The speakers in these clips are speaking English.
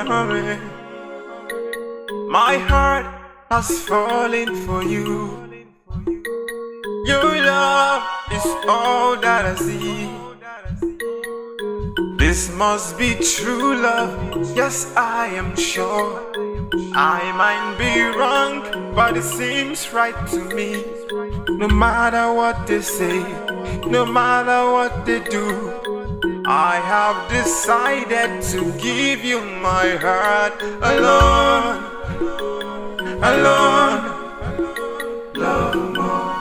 coming. My heart has fallen for you. Your love is all that I see. This must be true love, yes I am sure. I might be wrong, but it seems right to me. No matter what they say, no matter what they do, I have decided to give you my heart alone, alone. Love more.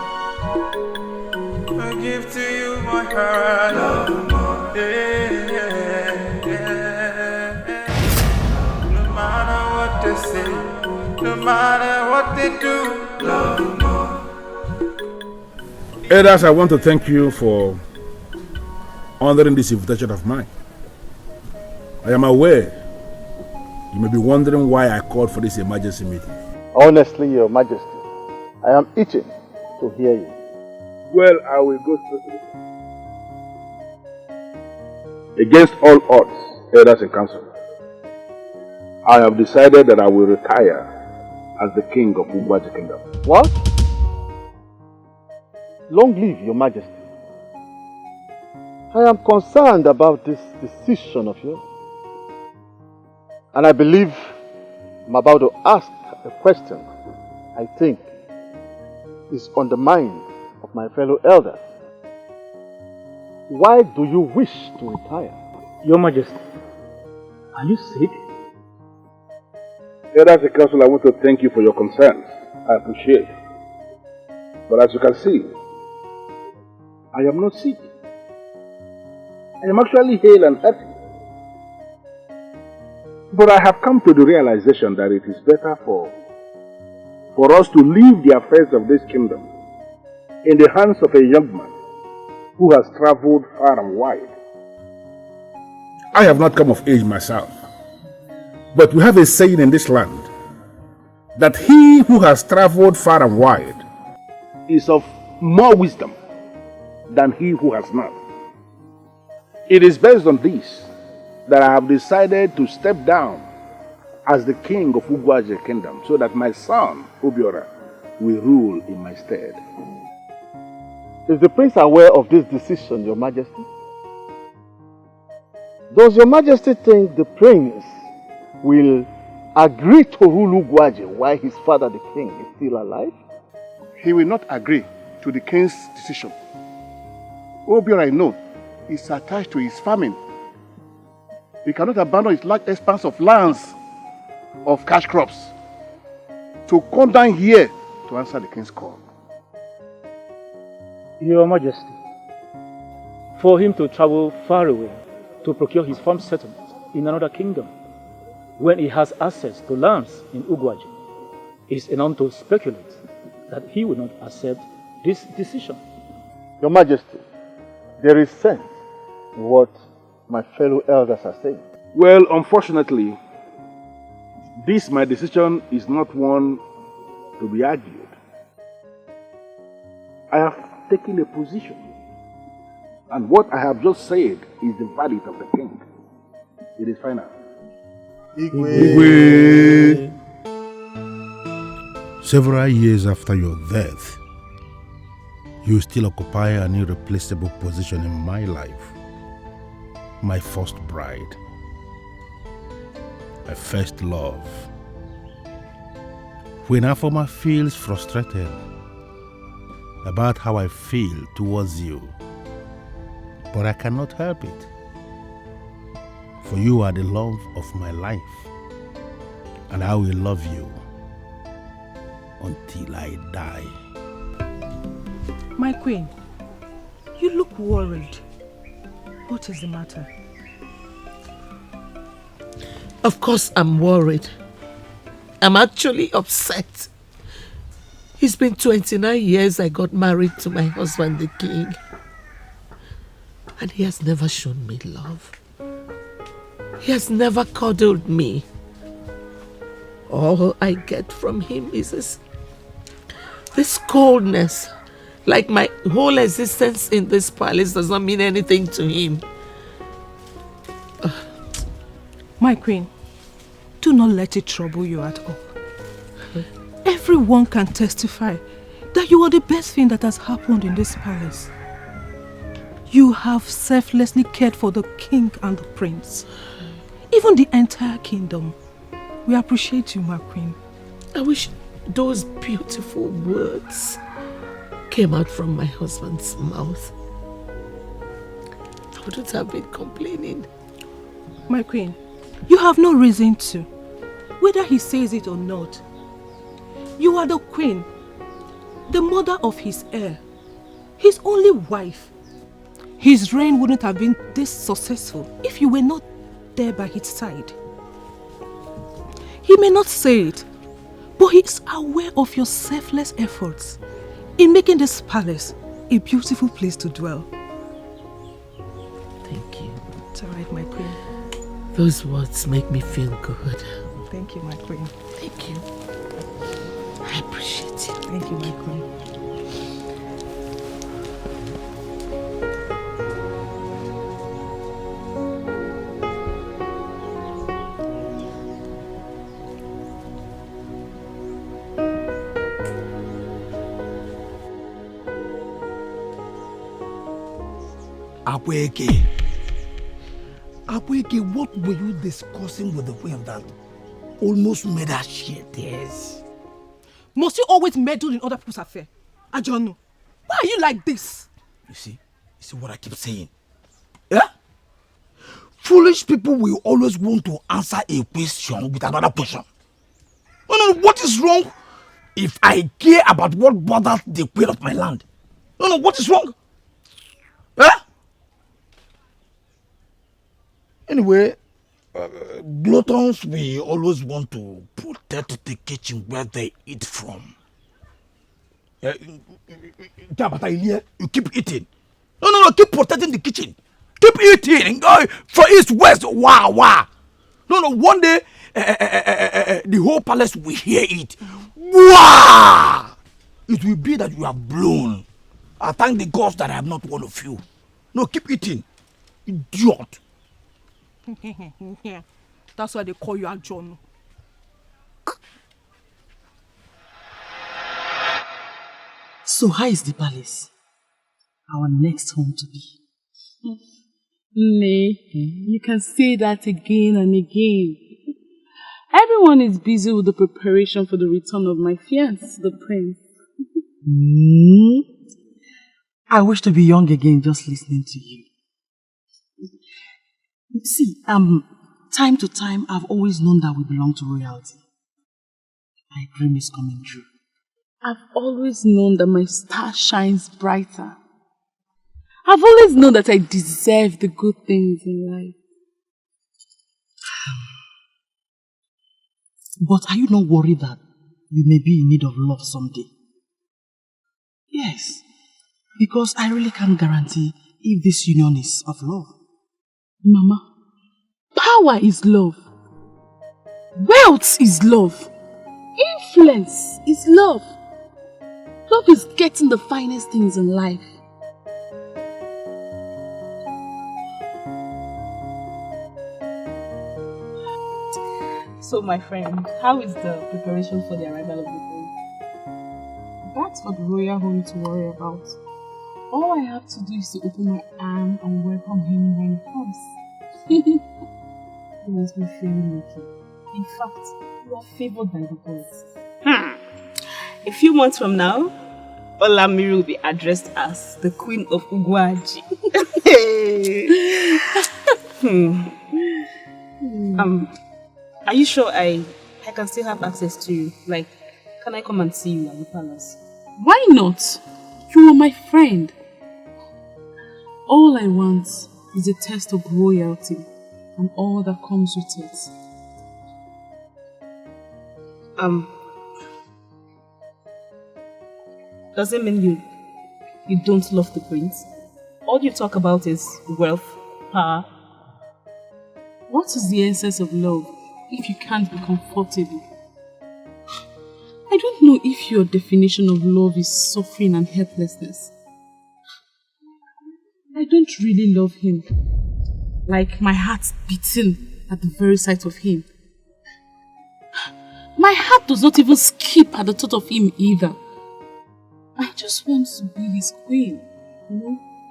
I give to you my heart, love more. Yeah, yeah, yeah. No matter what they say, no matter what they do, love more. Elders, I want to thank you for honoring this invitation of mine. I am aware you may be wondering why I called for this emergency meeting. Honestly, Your Majesty, I am itching to hear you. Well, I will go straight to it. Against all odds, elders and council, I have decided that I will retire as the king of Ugwaji Kingdom. What? Long live Your Majesty. I am concerned about this decision of yours. And I believe I'm about to ask a question I think is on the mind of my fellow elders. Why do you wish to retire? Your Majesty, are you sick? Elders and council, I want to thank you for your concerns. I appreciate it. But as you can see, I am not sick. I am actually hale and healthy. But I have come to the realization that it is better for us to leave the affairs of this kingdom in the hands of a young man who has traveled far and wide. I have not come of age myself, but we have a saying in this land that he who has traveled far and wide is of more wisdom than he who has not. It is based on this that I have decided to step down as the king of Ugwaji Kingdom so that my son, Obiora, will rule in my stead. Is the prince aware of this decision, Your Majesty? Does Your Majesty think the prince will agree to rule Ugwaji while his father, the king, is still alive? He will not agree to the king's decision. Obiora, I know, is attached to his farming. He cannot abandon his large expanse of lands of cash crops to come down here to answer the king's call. Your Majesty, for him to travel far away to procure his farm settlement in another kingdom when he has access to lands in Ugwaji is enough to speculate that he will not accept this decision. Your Majesty, there is sense in what my fellow elders are saying. Well, unfortunately, this my decision is not one to be argued. I have taken a position, and what I have just said is the verdict of the king. It is final. Igwe. Several years after your death, you still occupy an irreplaceable position in my life. My first bride, my first love. When Afoma feels frustrated about how I feel towards you, but I cannot help it, for you are the love of my life, and I will love you until I die. My queen, you look worried. What is the matter? Of course I'm worried. I'm actually upset. It's been 29 years I got married to my husband, the king. And he has never shown me love. He has never cuddled me. All I get from him is this coldness. Like my whole existence in this palace does not mean anything to him. My queen, do not let it trouble you at all. Everyone can testify that you are the best thing that has happened in this palace. You have selflessly cared for the king and the prince. Even the entire kingdom. We appreciate you, my queen. I wish those beautiful words came out from my husband's mouth. I wouldn't have been complaining. My queen, you have no reason to. Whether he says it or not. You are the queen, the mother of his heir, his only wife. His reign wouldn't have been this successful if you were not there by his side. He may not say it, but he is aware of your selfless efforts in making this palace a beautiful place to dwell. Thank you. It's alright, my queen. Those words make me feel good. Thank you, my queen. Thank you. I appreciate you. Thank you, my queen. Abueke, what were you discussing with the queen that almost made her shed tears? Must you always meddle in other people's affairs? Ajonu, why are you like this? You see what I keep saying? Yeah? Foolish people will always want to answer a question with another question. No, what is wrong if I care about what bothers the queen of my land? No, what is wrong? Huh? Anyway, gluttons will always want to protect the kitchen where they eat from. You keep eating. No, keep protecting the kitchen. Keep eating. For east, west, wah. No, one day, the whole palace will hear it. Wah! It will be that you have blown. I thank the gods that I am not one of you. No, keep eating. Idiot. That's why they call you Ajonu. So how is the palace? Our next home to be. Nay, you can say that again and again. Everyone is busy with the preparation for the return of my fiancé, the prince. I wish to be young again just listening to you. See, time to time, I've always known that we belong to royalty. My dream is coming true. I've always known that my star shines brighter. I've always known that I deserve the good things in life. But are you not worried that you may be in need of love someday? Yes, because I really can't guarantee if this union is of love. Mama, power is love. Wealth is love. Influence is love. Love is getting the finest things in life. So, my friend, how is the preparation for the arrival of the prince? That's for the royal home to worry about. All I have to do is to open my arm and welcome him when he comes. He makes me feel lucky. In fact, you are favored by the gods. A few months from now, Olamiri will be addressed as the Queen of Ugwaji. Are you sure I can still have access to you? Like, can I come and see you at the palace? Why not? You are my friend. All I want is a test of royalty and all that comes with it. Does it mean you don't love the prince? All you talk about is wealth, power. What is the essence of love if you can't be comfortable? I don't know if your definition of love is suffering and helplessness. I don't really love him. Like my heart's beating at the very sight of him. My heart does not even skip at the thought of him either. I just want to be his queen,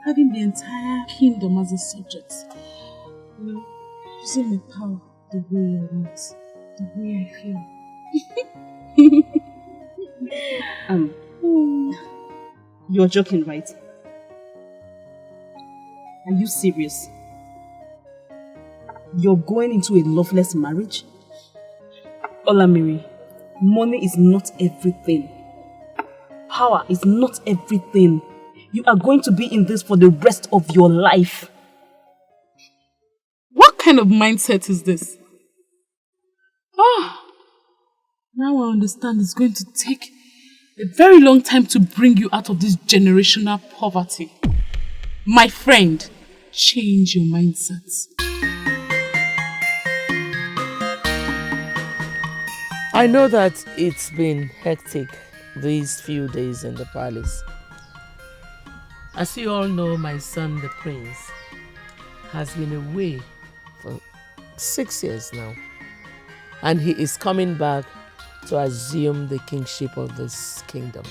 having the entire kingdom as a subject. Using my power the way I want, the way I feel. You're joking, right? Are you serious? You're going into a loveless marriage? Olamiri, money is not everything. Power is not everything. You are going to be in this for the rest of your life. What kind of mindset is this? Now I understand it's going to take a very long time to bring you out of this generational poverty. My friend, change your mindset. I know that it's been hectic these few days in the palace. As you all know, my son, the prince, has been away for 6 years now. And he is coming back to assume the kingship of this kingdom.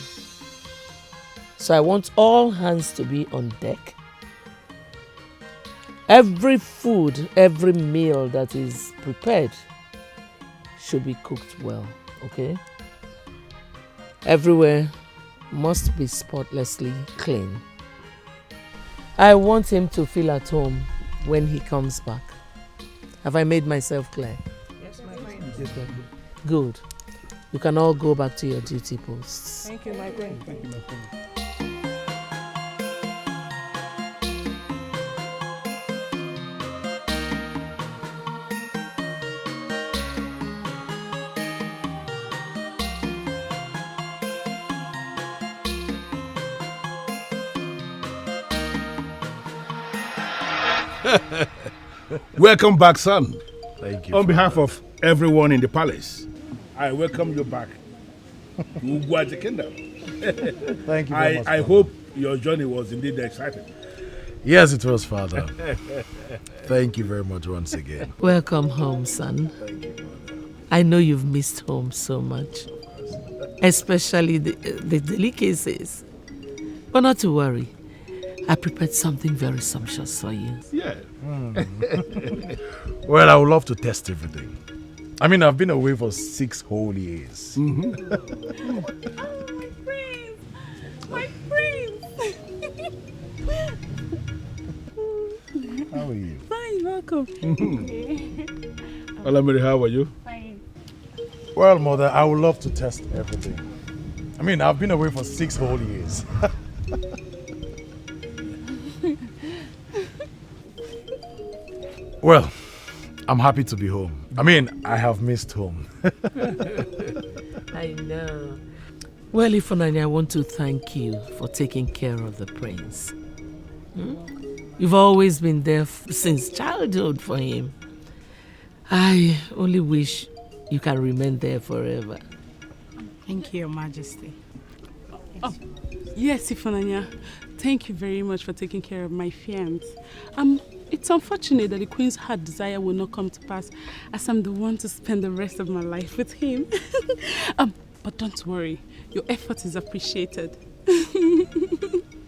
So I want all hands to be on deck. Every food, every meal that is prepared should be cooked well, okay? Everywhere must be spotlessly clean. I want him to feel at home when he comes back. Have I made myself clear? Yes, my friend. Good. You can all go back to your duty posts. Thank you, my friend. Thank you, my friend. Welcome back, son. Thank you. On behalf of everyone in the palace, I welcome you back to Ugwaji Kingdom. Thank you very much. I hope your journey was indeed exciting. Yes, it was, Father. Thank you very much once again. Welcome home, son. Thank you, Father. I know you've missed home so much, especially the delicacies. But not to worry. I prepared something very sumptuous for you. Yeah. Well, I would love to test everything. I mean, I've been away for 6 whole years. My prince! How are you? Fine, welcome. Olamiri, how are you? Fine. Well, Mother, I would love to test everything. I mean, I've been away for 6 whole years. Well, I'm happy to be home. I mean, I have missed home. I know. Well, Ifunanya, I want to thank you for taking care of the prince. You've always been there since childhood for him. I only wish you can remain there forever. Thank you, Your Majesty. Yes, Ifunanya. Thank you very much for taking care of my fiancé. It's unfortunate that the Queen's heart desire will not come to pass, as I'm the one to spend the rest of my life with him. But don't worry, your effort is appreciated.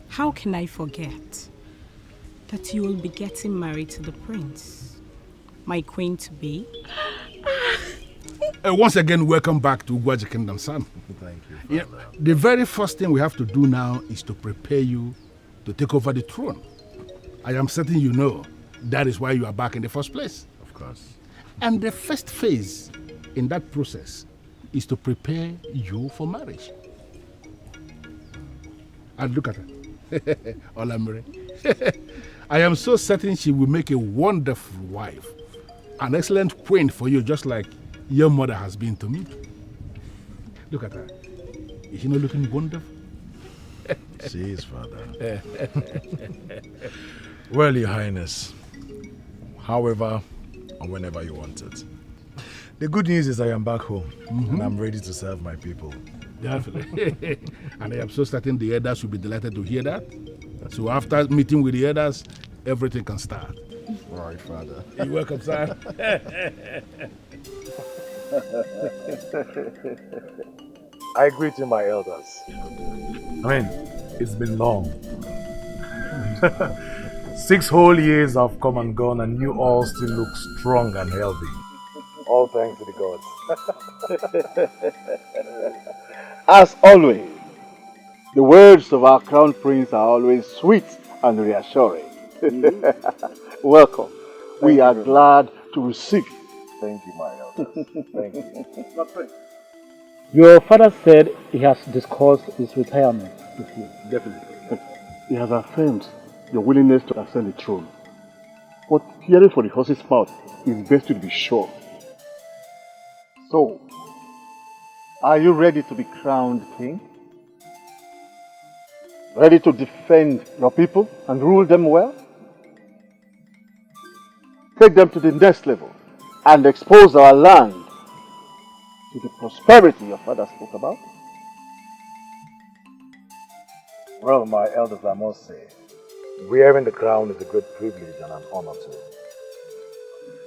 How can I forget that you will be getting married to the prince, my queen-to-be? Once again, welcome back to Ugwaji Kingdom, son. Thank you, Yeah, Father. the very first thing we have to do now is to prepare you to take over the throne. I am certain you know that is why you are back in the first place. Of course. And the first phase in that process is to prepare you for marriage. And look at her. Olamiri. I am so certain she will make a wonderful wife. An excellent queen for you, just like your mother has been to me. Look at her. Is she not looking wonderful? She is, Father. Well, Your Highness, however and whenever you want it. The good news is I am back home and I'm ready to serve my people. Definitely. And I am so certain the elders will be delighted to hear that. So after meeting with the elders, everything can start. Right, Father. You're welcome, sir. I greet you, my elders. I mean, it's been long. 6 whole years have come and gone and you all still look strong and healthy. All thanks to the gods. As always, the words of our crown prince are always sweet and reassuring. Welcome. We are glad to receive you. Thank you, my elders. Thank you. Your father said he has discussed his retirement with you. Definitely. He has affirmed your willingness to ascend the throne. But hearing from the horse's mouth is best to be sure. So, are you ready to be crowned king? Ready to defend your people and rule them well? Take them to the next level and expose our land to the prosperity your father spoke about? Well, my elders, I must say, wearing the crown is a great privilege and an honor too.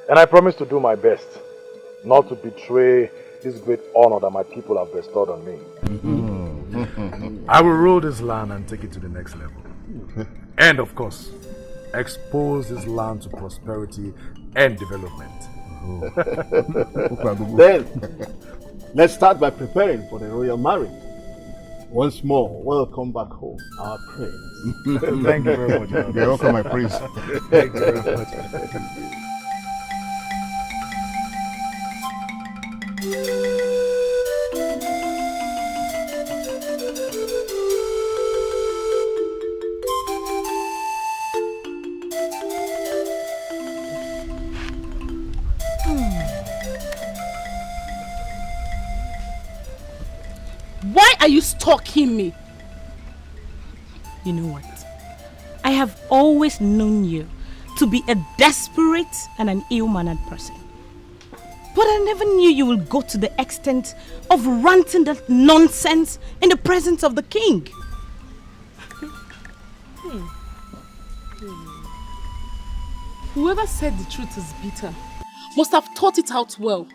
And I promise to do my best not to betray this great honor that my people have bestowed on me. I will rule this land and take it to the next level. And of course, expose this land to prosperity and development. Then, let's start by preparing for the royal marriage. Once more, welcome back home, our prince. Thank you very much. You're welcome, my prince. Thank you very much. Why are you stalking me? You know what? I have always known you to be a desperate and an ill-mannered person. But I never knew you would go to the extent of ranting that nonsense in the presence of the king. Whoever said the truth is bitter must have thought it out well.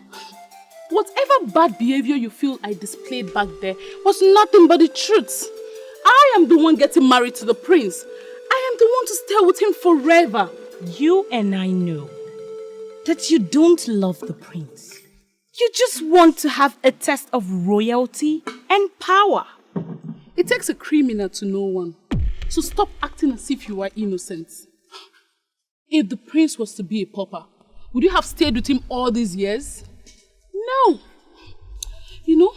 Whatever bad behavior you feel I displayed back there was nothing but the truth. I am the one getting married to the prince. I am the one to stay with him forever. You and I know that you don't love the prince. You just want to have a test of royalty and power. It takes a criminal to know one. So stop acting as if you are innocent. If the prince was to be a pauper, would you have stayed with him all these years? No. You know,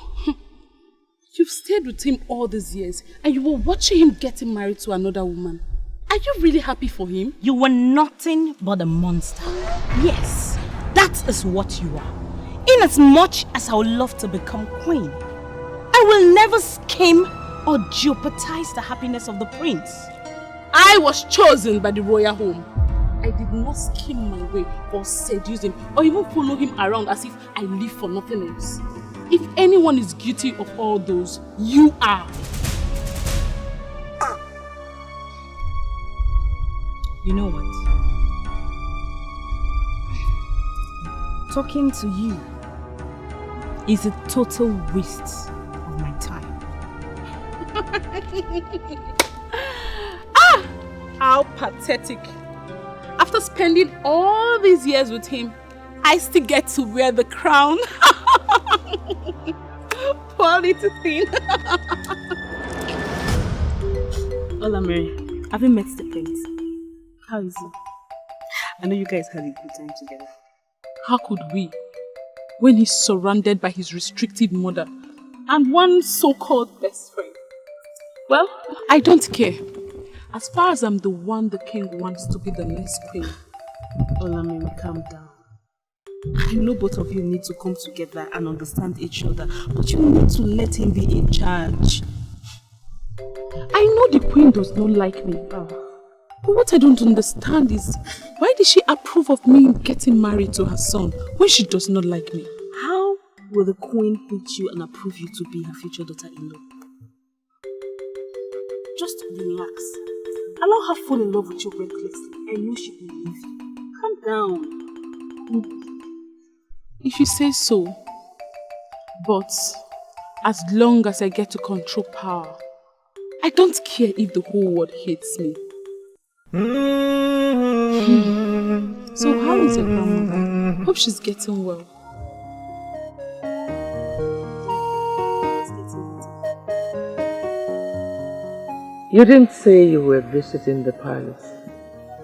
you've stayed with him all these years and you were watching him getting married to another woman. Are you really happy for him? You were nothing but a monster. Yes, that is what you are. Inasmuch as I would love to become queen, I will never scheme or jeopardize the happiness of the prince. I was chosen by the royal home. I did not scheme my way or seduce him or even follow him around as if I live for nothing else. If anyone is guilty of all those, you are. You know what? Talking to you is a total waste of my time. How pathetic. After spending all these years with him, I still get to wear the crown. Poor little thing. Hola, Mary. Have you met the prince? How is he? I know you guys had a good time together. How could we? When he's surrounded by his restrictive mother and one so-called best friend. Well, I don't care. As far as I'm the one the king wants to be the next queen. Hola, Mary, calm down. I know both of you need to come together and understand each other, but you need to let him be in charge. I know the queen does not like me. But what I don't understand is, why did she approve of me getting married to her son when she does not like me? How will the queen hate you and approve you to be her future daughter-in-law? Just relax. Allow her fall in love with you recklessly. I know she will leave you. Calm down. If you say so, But as long as I get to control power, I don't care if the whole world hates me. So how is your grandmother? Hope she's getting well. You didn't say you were visiting the palace.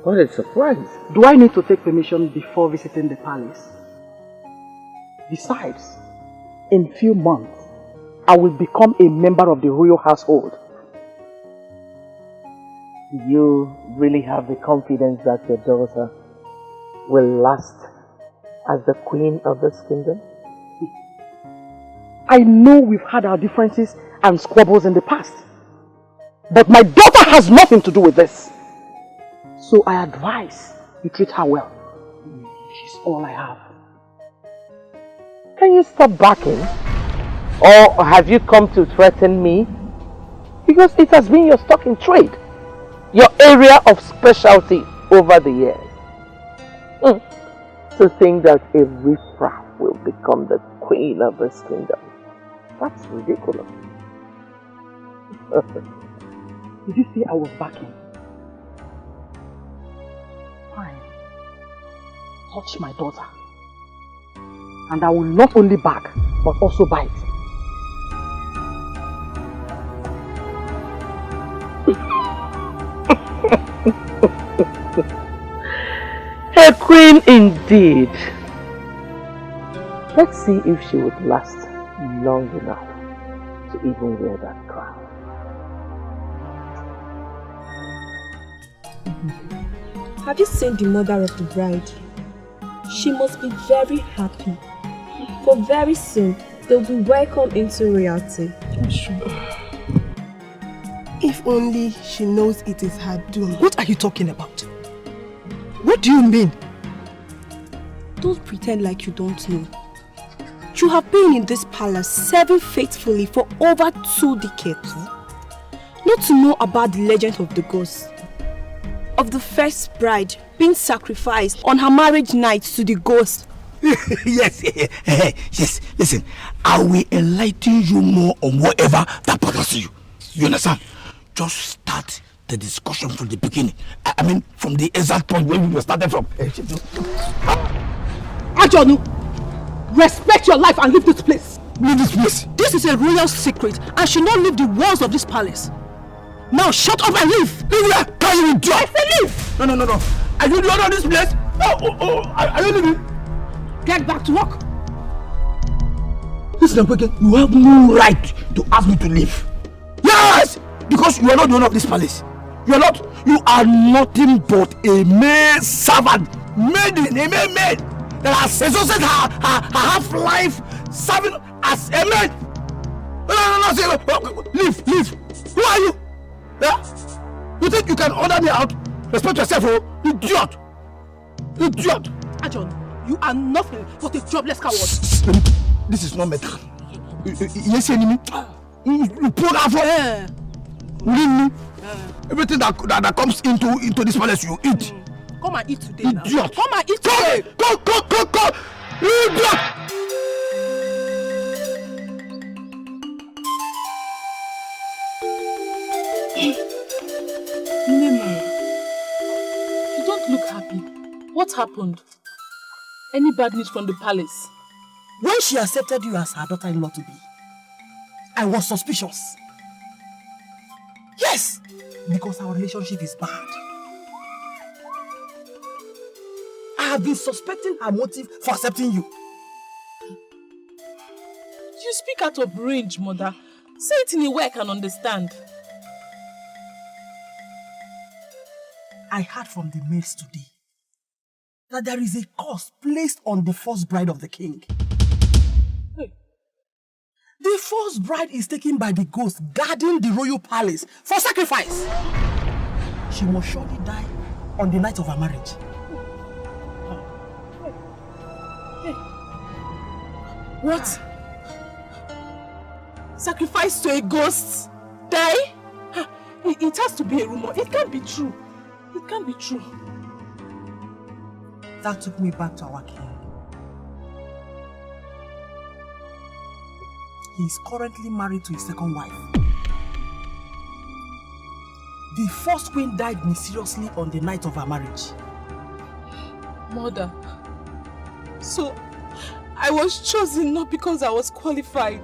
What a surprise. Do I need to take permission before visiting the palace? Besides, in few months, I will become a member of the royal household. Do you really have the confidence that your daughter will last as the queen of this kingdom? I know we've had our differences and squabbles in the past. But my daughter has nothing to do with this. So I advise you treat her well. She's all I have. Can you stop backing? Or have you come to threaten me? Because it has been your stock in trade. Your area of specialty over the years. To think that a riffraff will become the queen of this kingdom. That's ridiculous. Did you see I was backing? Fine. Touch my daughter. And I will not only back, but also bite. A queen indeed. Let's see if she would last long enough to even wear that crown. Have you seen the mother of the bride? She must be very happy. For very soon, they'll be welcomed into royalty. I'm sure. If only she knows it is her doom. What are you talking about? What do you mean? Don't pretend like you don't know. You have been in this palace serving faithfully for over 2 decades. Not to know about the legend of the ghost. Of the first bride being sacrificed on her marriage night to the ghost. Yes. Listen, I will enlighten you more on whatever that bothers you. You understand? Just start the discussion from the beginning. I mean, from the exact point where we were started from. Ajonu, respect your life and leave this place. Leave this place? This is a royal secret and should not leave the walls of this palace. Now shut up and leave! Leave here! Can you do? I say leave! No. Are you the owner of this place? Are you leaving? Get back to work! Listen, you have no right to ask me to leave. Yes! Because you are not the owner of this palace. You are not. You are nothing but a mere servant. Maiden, a mere maid that has exhausted her half-life serving as a maid. No. Leave. Who are you? Yeah? You think you can order me out? Respect yourself, oh! Idiot! Ajon, you are nothing but a jobless coward. This is not metal. Yes, enemy. You pull out for everything that comes into this palace you eat. Come and eat today. Idiot! Now. Come and eat today. Go! Idiot! Nema, you don't look happy. What happened? Any bad news from the palace? When she accepted you as her daughter-in-law to be, I was suspicious. Yes, because our relationship is bad. I have been suspecting her motive for accepting you. You speak out of range, mother. Say it in a way I can understand. I heard from the maids today that there is a curse placed on the first bride of the king. Hey. The first bride is taken by the ghost guarding the royal palace for sacrifice. She must surely die on the night of her marriage. What? Sacrifice to a ghost? Die? It has to be a rumor. It can't be true. It can't be true. That took me back to our king. he is currently married to his second wife. The first queen died mysteriously on the night of her marriage. Mother, so I was chosen not because I was qualified,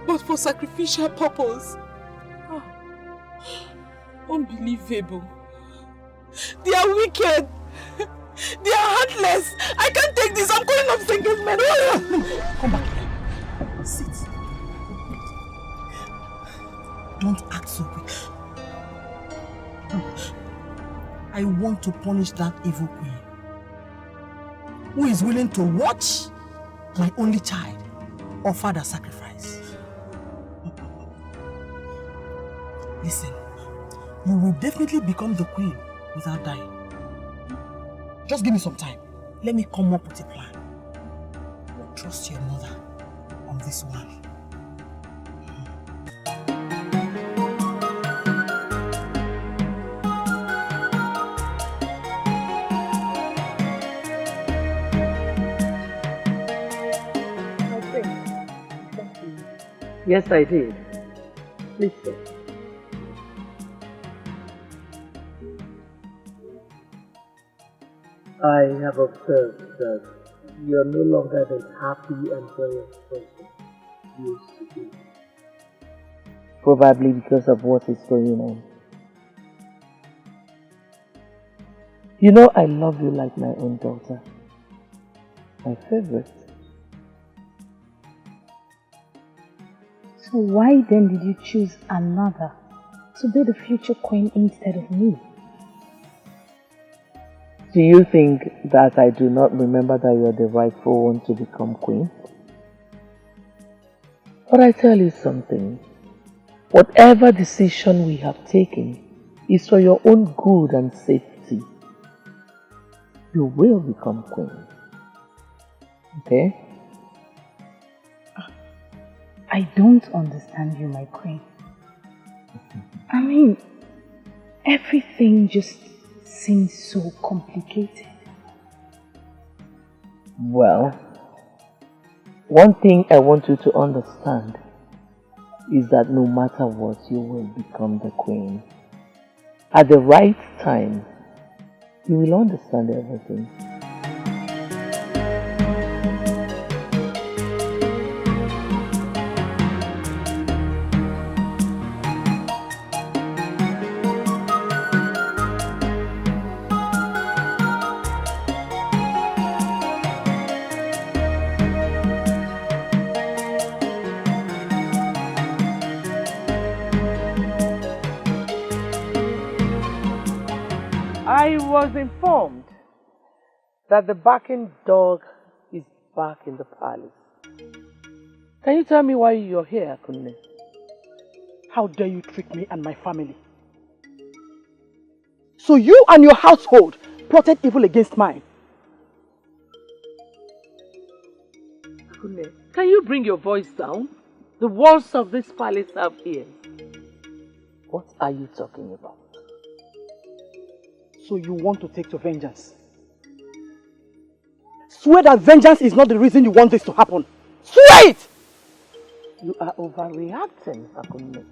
but for sacrificial purpose. Ah, unbelievable. They are wicked. They are heartless. I can't take this. I'm calling off this engagement. Come back. Sit. Don't act so quick. I want to punish that evil queen who is willing to watch my only child offer the sacrifice. Listen, you will definitely become the queen without dying. Just give me some time. Let me come up with a plan. Trust your mother on this one. Yes, I did. Please say. I have observed that you are no longer the happy and joyous person you used to be. Probably because of what is going on. You know I love you like my own daughter. My favorite. So why then did you choose another to be the future queen instead of me? Do you think that I do not remember that you are the rightful one to become queen? But I tell you something. Whatever decision we have taken is for your own good and safety. You will become queen. Okay? I don't understand you, my queen. I mean, everything just seems so complicated. Well, one thing I want you to understand is that no matter what, you will become the queen. At the right time, you will understand everything. I was informed that the barking dog is back in the palace. Can you tell me why you're here, Kunle? How dare you treat me and my family? So you and your household plotted evil against mine. Kunle, can you bring your voice down? The walls of this palace have ears. What are you talking about? So you want to take your vengeance? Swear that vengeance is not the reason you want this to happen. Swear it! You are overreacting, Akunle.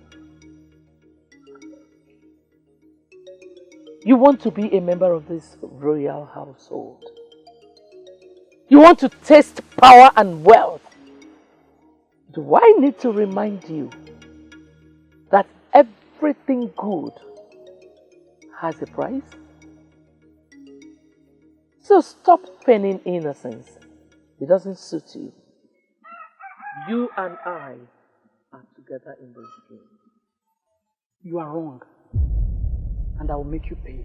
You want to be a member of this royal household. You want to taste power and wealth. Do I need to remind you that everything good has a price? So stop feigning innocence. It doesn't suit you. You and I are together in this game. You are wrong. And I will make you pay.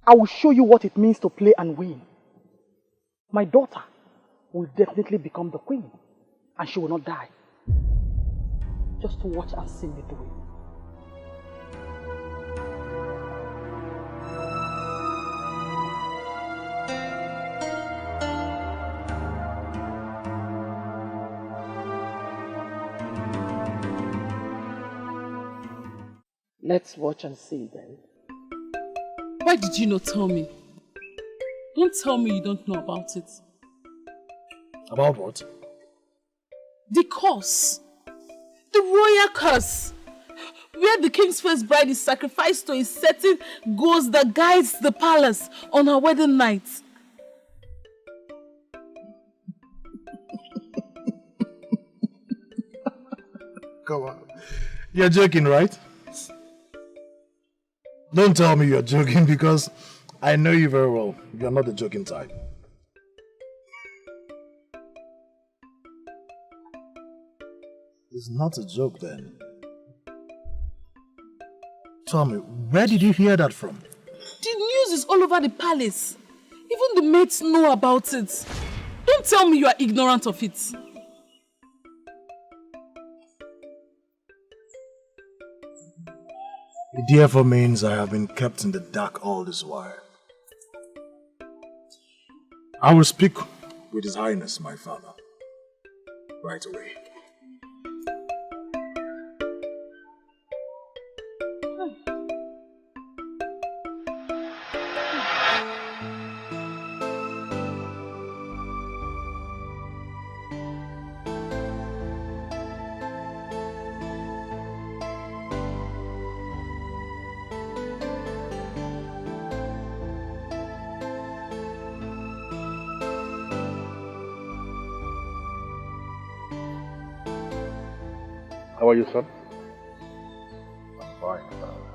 I will show you what it means to play and win. My daughter will definitely become the queen. And she will not die. Just to watch and see me do it. Let's watch and see then. Why did you not tell me? Don't tell me you don't know about it. About what? The curse. The royal curse. Where the king's first bride is sacrificed to a certain ghost that guides the palace on her wedding night. Come on. You're joking, right? Don't tell me you're joking because I know you very well. You're not the joking type. It's not a joke then. Tell me, where did you hear that from? The news is all over the palace. Even the maids know about it. Don't tell me you are ignorant of it. It therefore means I have been kept in the dark all this while. I will speak with His Highness, my father, right away. How are you, son? I'm fine, Father.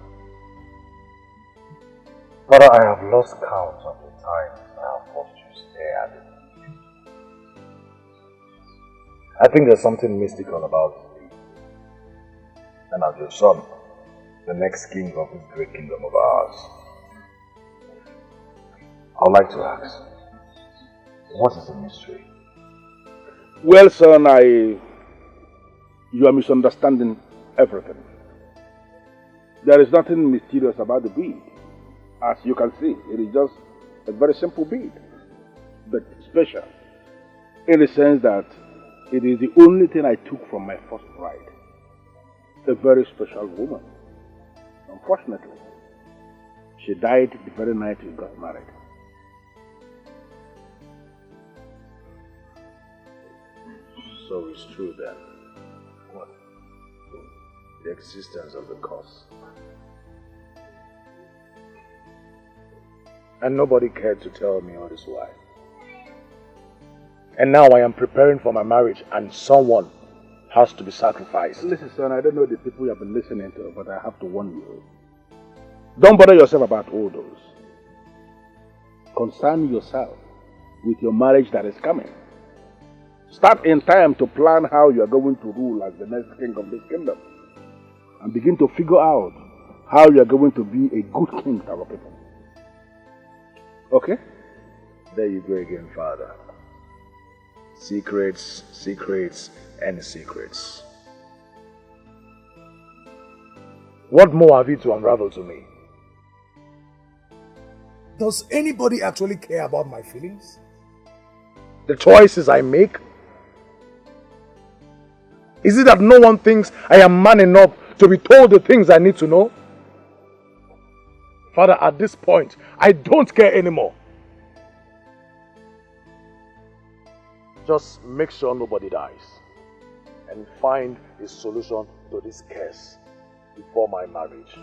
Father, I have lost count of the times I have watched you stare at it. I think there's something mystical about it. And as your son, the next king of this great kingdom of ours, I would like to ask, what is the mystery? Well, son, you are misunderstanding everything. There is nothing mysterious about the bead. As you can see, it is just a very simple bead, but special, in the sense that it is the only thing I took from my first bride. A very special woman. Unfortunately, she died the very night we got married. So it's true then. What? The existence of the cause. And nobody cared to tell me all this while. And now I am preparing for my marriage and someone has to be sacrificed. Listen, son, I don't know the people you have been listening to, but I have to warn you. Don't bother yourself about all those. Concern yourself with your marriage that is coming. Start in time to plan how you are going to rule as the next king of this kingdom. And begin to figure out how you are going to be a good king to our people. Okay? There you go again, Father. Secrets, secrets, and secrets. What more have you to unravel to me? Does anybody actually care about my feelings? The choices I make? Is it that no one thinks I am man enough to be told the things I need to know? Father, at this point, I don't care anymore. Just make sure nobody dies and find a solution to this curse before my marriage.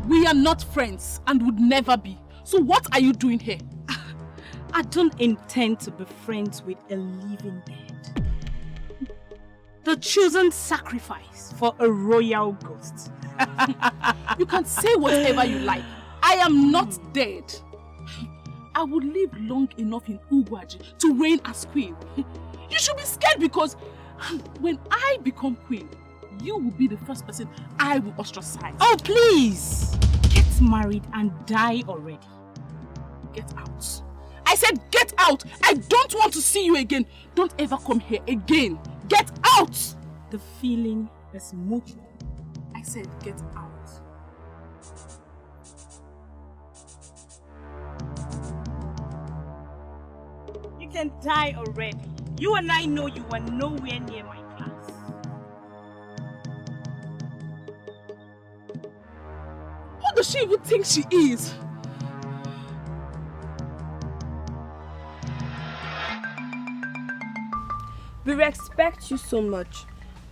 We are not friends and would never be. So what are you doing here? I don't intend to be friends with a living dead. The chosen sacrifice for a royal ghost. You can say whatever you like. I am not dead. I would live long enough in Ugwaji to reign as queen. You should be scared because when I become queen, you will be the first person I will ostracize. Oh, please! Get married and die already. Get out. I said get out! I don't want to see you again. Don't ever come here again. Get out! The feeling is mutual. I said get out. You can die already. You and I know you are nowhere near my class. does she even think she is? We respect you so much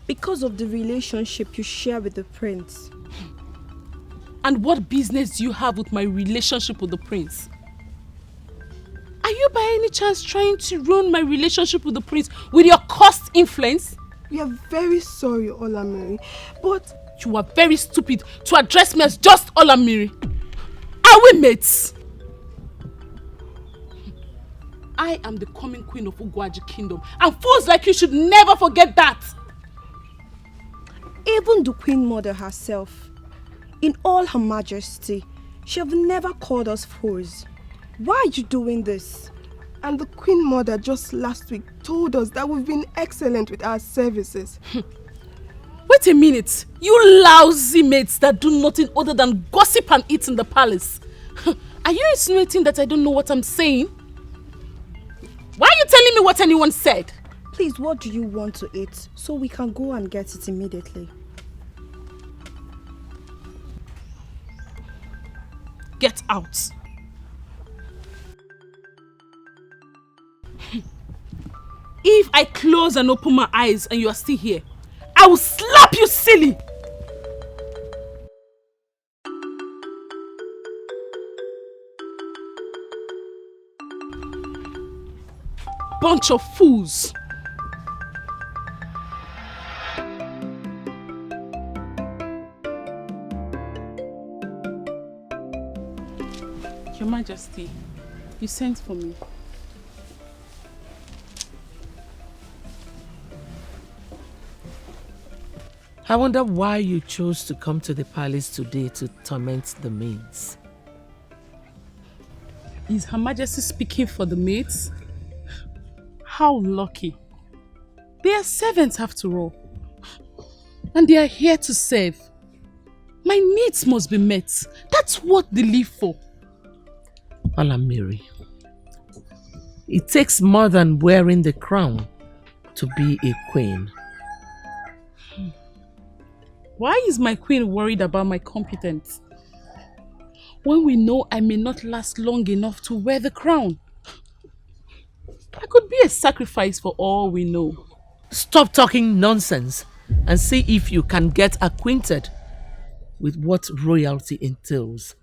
because of the relationship you share with the prince. And what business do you have with my relationship with the prince? Are you by any chance trying to ruin my relationship with the prince with your cursed influence? We are very sorry, Olamiri, but... You are very stupid to address me as just Olamiri. Are we mates? I am the coming queen of Ugwaji kingdom, and fools like you should never forget that. Even the queen mother herself, in all her majesty, she have never called us fools. Why are you doing this? And the queen mother just last week told us that we've been excellent with our services. Wait a minute, you lousy mates that do nothing other than gossip and eat in the palace. Are you insinuating that I don't know what I'm saying? Why are you telling me what anyone said? Please, what do you want to eat so we can go and get it immediately? Get out. If I close and open my eyes and you are still here, I will slap you silly! Bunch of fools! Your Majesty, you sent for me. I wonder why you chose to come to the palace today to torment the maids. Is Her Majesty speaking for the maids? How lucky. They are servants after all. And they are here to serve. My needs must be met. That's what they live for. Olamiri, it takes more than wearing the crown to be a queen. Why is my queen worried about my competence? When we know I may not last long enough to wear the crown. I could be a sacrifice for all we know. Stop talking nonsense and see if you can get acquainted with what royalty entails.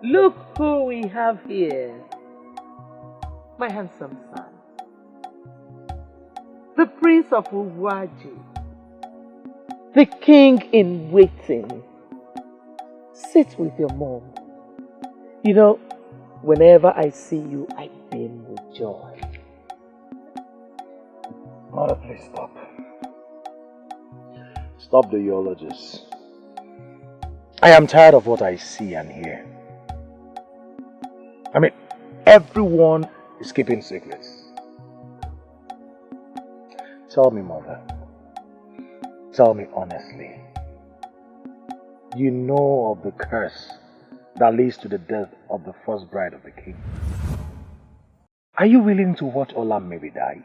Look who we have here. My handsome son. The Prince of Ugwaji. The king in waiting. Sit with your mom. You know, whenever I see you, I beam with joy. Mother, please stop. Stop the eulogies. I am tired of what I see and hear. I mean, everyone is keeping secrets. Tell me, Mother. Tell me honestly. You know of the curse that leads to the death of the first bride of the king. Are you willing to watch Olamiri die?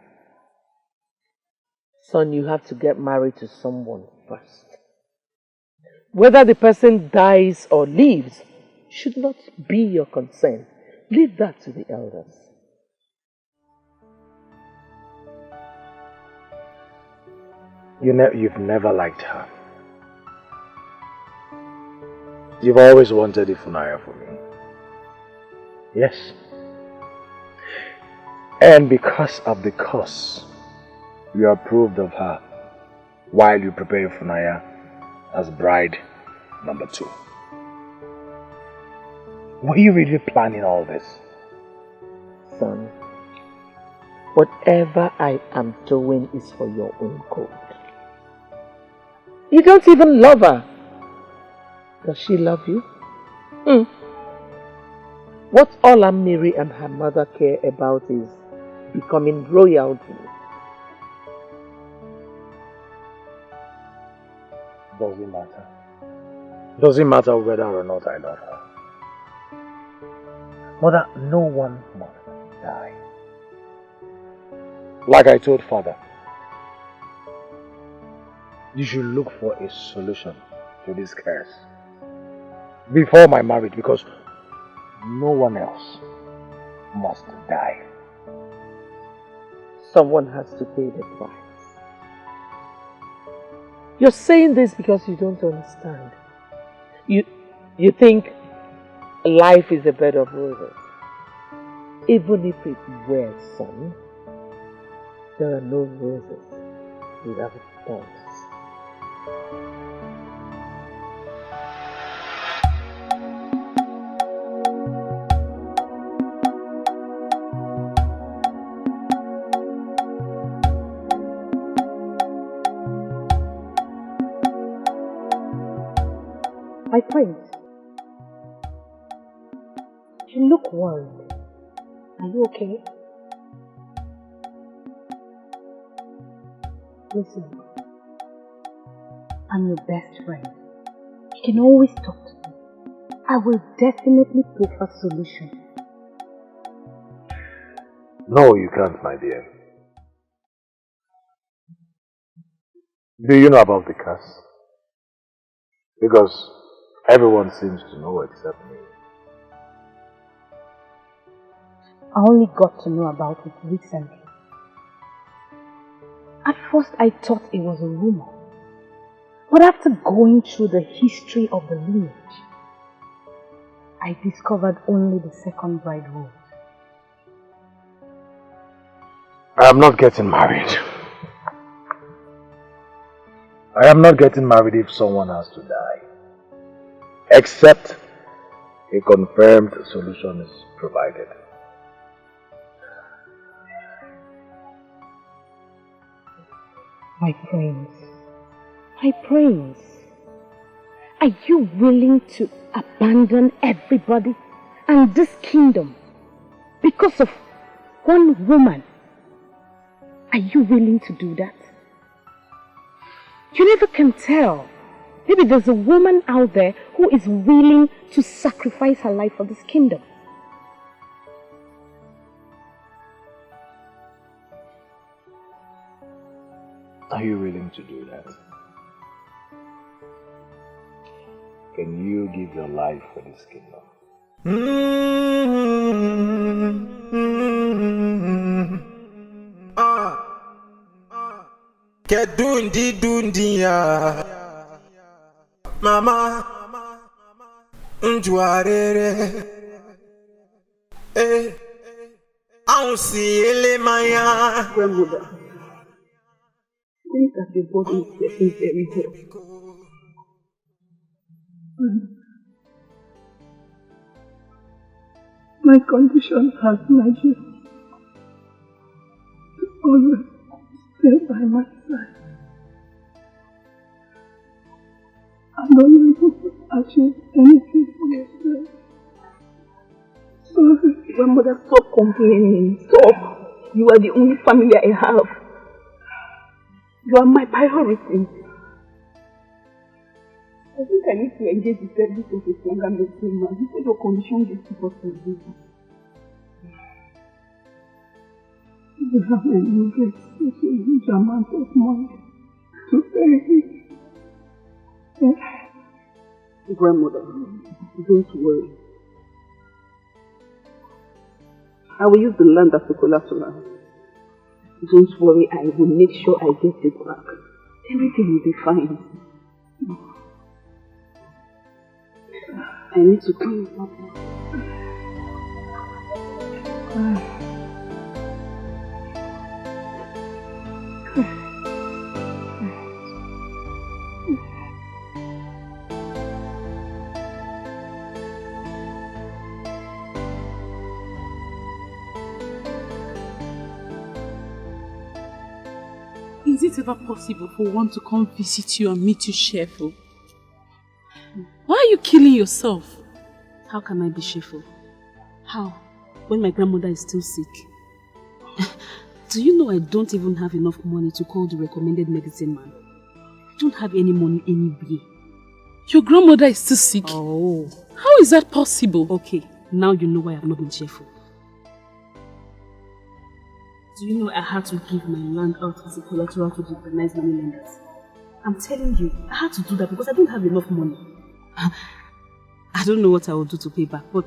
Son, you have to get married to someone first. Whether the person dies or lives should not be your concern. Leave that to the elders. You've never liked her. You've always wanted Ifunaya for me. Yes. And because of the curse, you approved of her while you prepare Ifunaya as bride number 2. Were you really planning all this? Son, whatever I am doing is for your own good. You don't even love her. Does she love you? What Olamiri and her mother care about is becoming royalty. Doesn't matter. Doesn't matter whether or not I love her. Mother, no one must die. Like I told Father, you should look for a solution to this curse before my marriage, because no one else must die. Someone has to pay the price. You're saying this because you don't understand. You think life is a bed of roses. Even if it were, son, there are no roses without thorns. My friend, you look worried. Are you okay? Listen, I'm your best friend. You can always talk to me. I will definitely put a solution. No, you can't, my dear. Do you know about the curse? Because everyone seems to know except me. I only got to know about it recently. At first I thought it was a rumor. But after going through the history of the lineage, I discovered only the second bride rule. I am not getting married. I am not getting married if someone has to die. Except a confirmed solution is provided. My prince, are you willing to abandon everybody and this kingdom because of one woman? Are you willing to do that? You never can tell. Maybe there's a woman out there who is willing to sacrifice her life for this kingdom. Are you willing to do that? Can you give your life for this kingdom? Dundi ya mama njuarere si ele maya. Grandmother, think that your body is getting very hot. My condition has Nigeria to always stay by my side. I don't even achieve anything for myself. Sorry. Grandmother, stop complaining. Stop. You are the only family I have. You are my priority. I think I need to engage the service of a stronger medicine man before your condition gets worse and worse. You have an invest such a huge amount of money to pay it. Grandmother, don't worry. I will use the land as a collateral. Don't worry, I will make sure I get it back. Everything will be fine. I need to clean it up. Is it ever possible for one to come visit you and meet you cheerful? Why are you killing yourself? How can I be cheerful? How? When my grandmother is still sick? Do you know I don't even have enough money to call the recommended medicine man? I don't have any money anywhere. Your grandmother is still sick? Oh. How is that possible? Okay, Now you know why I've not been cheerful. Do you know I had to give my land out as a collateral to the organized money lenders? I'm telling you, I had to do that because I don't have enough money. I don't know what I will do to pay back, but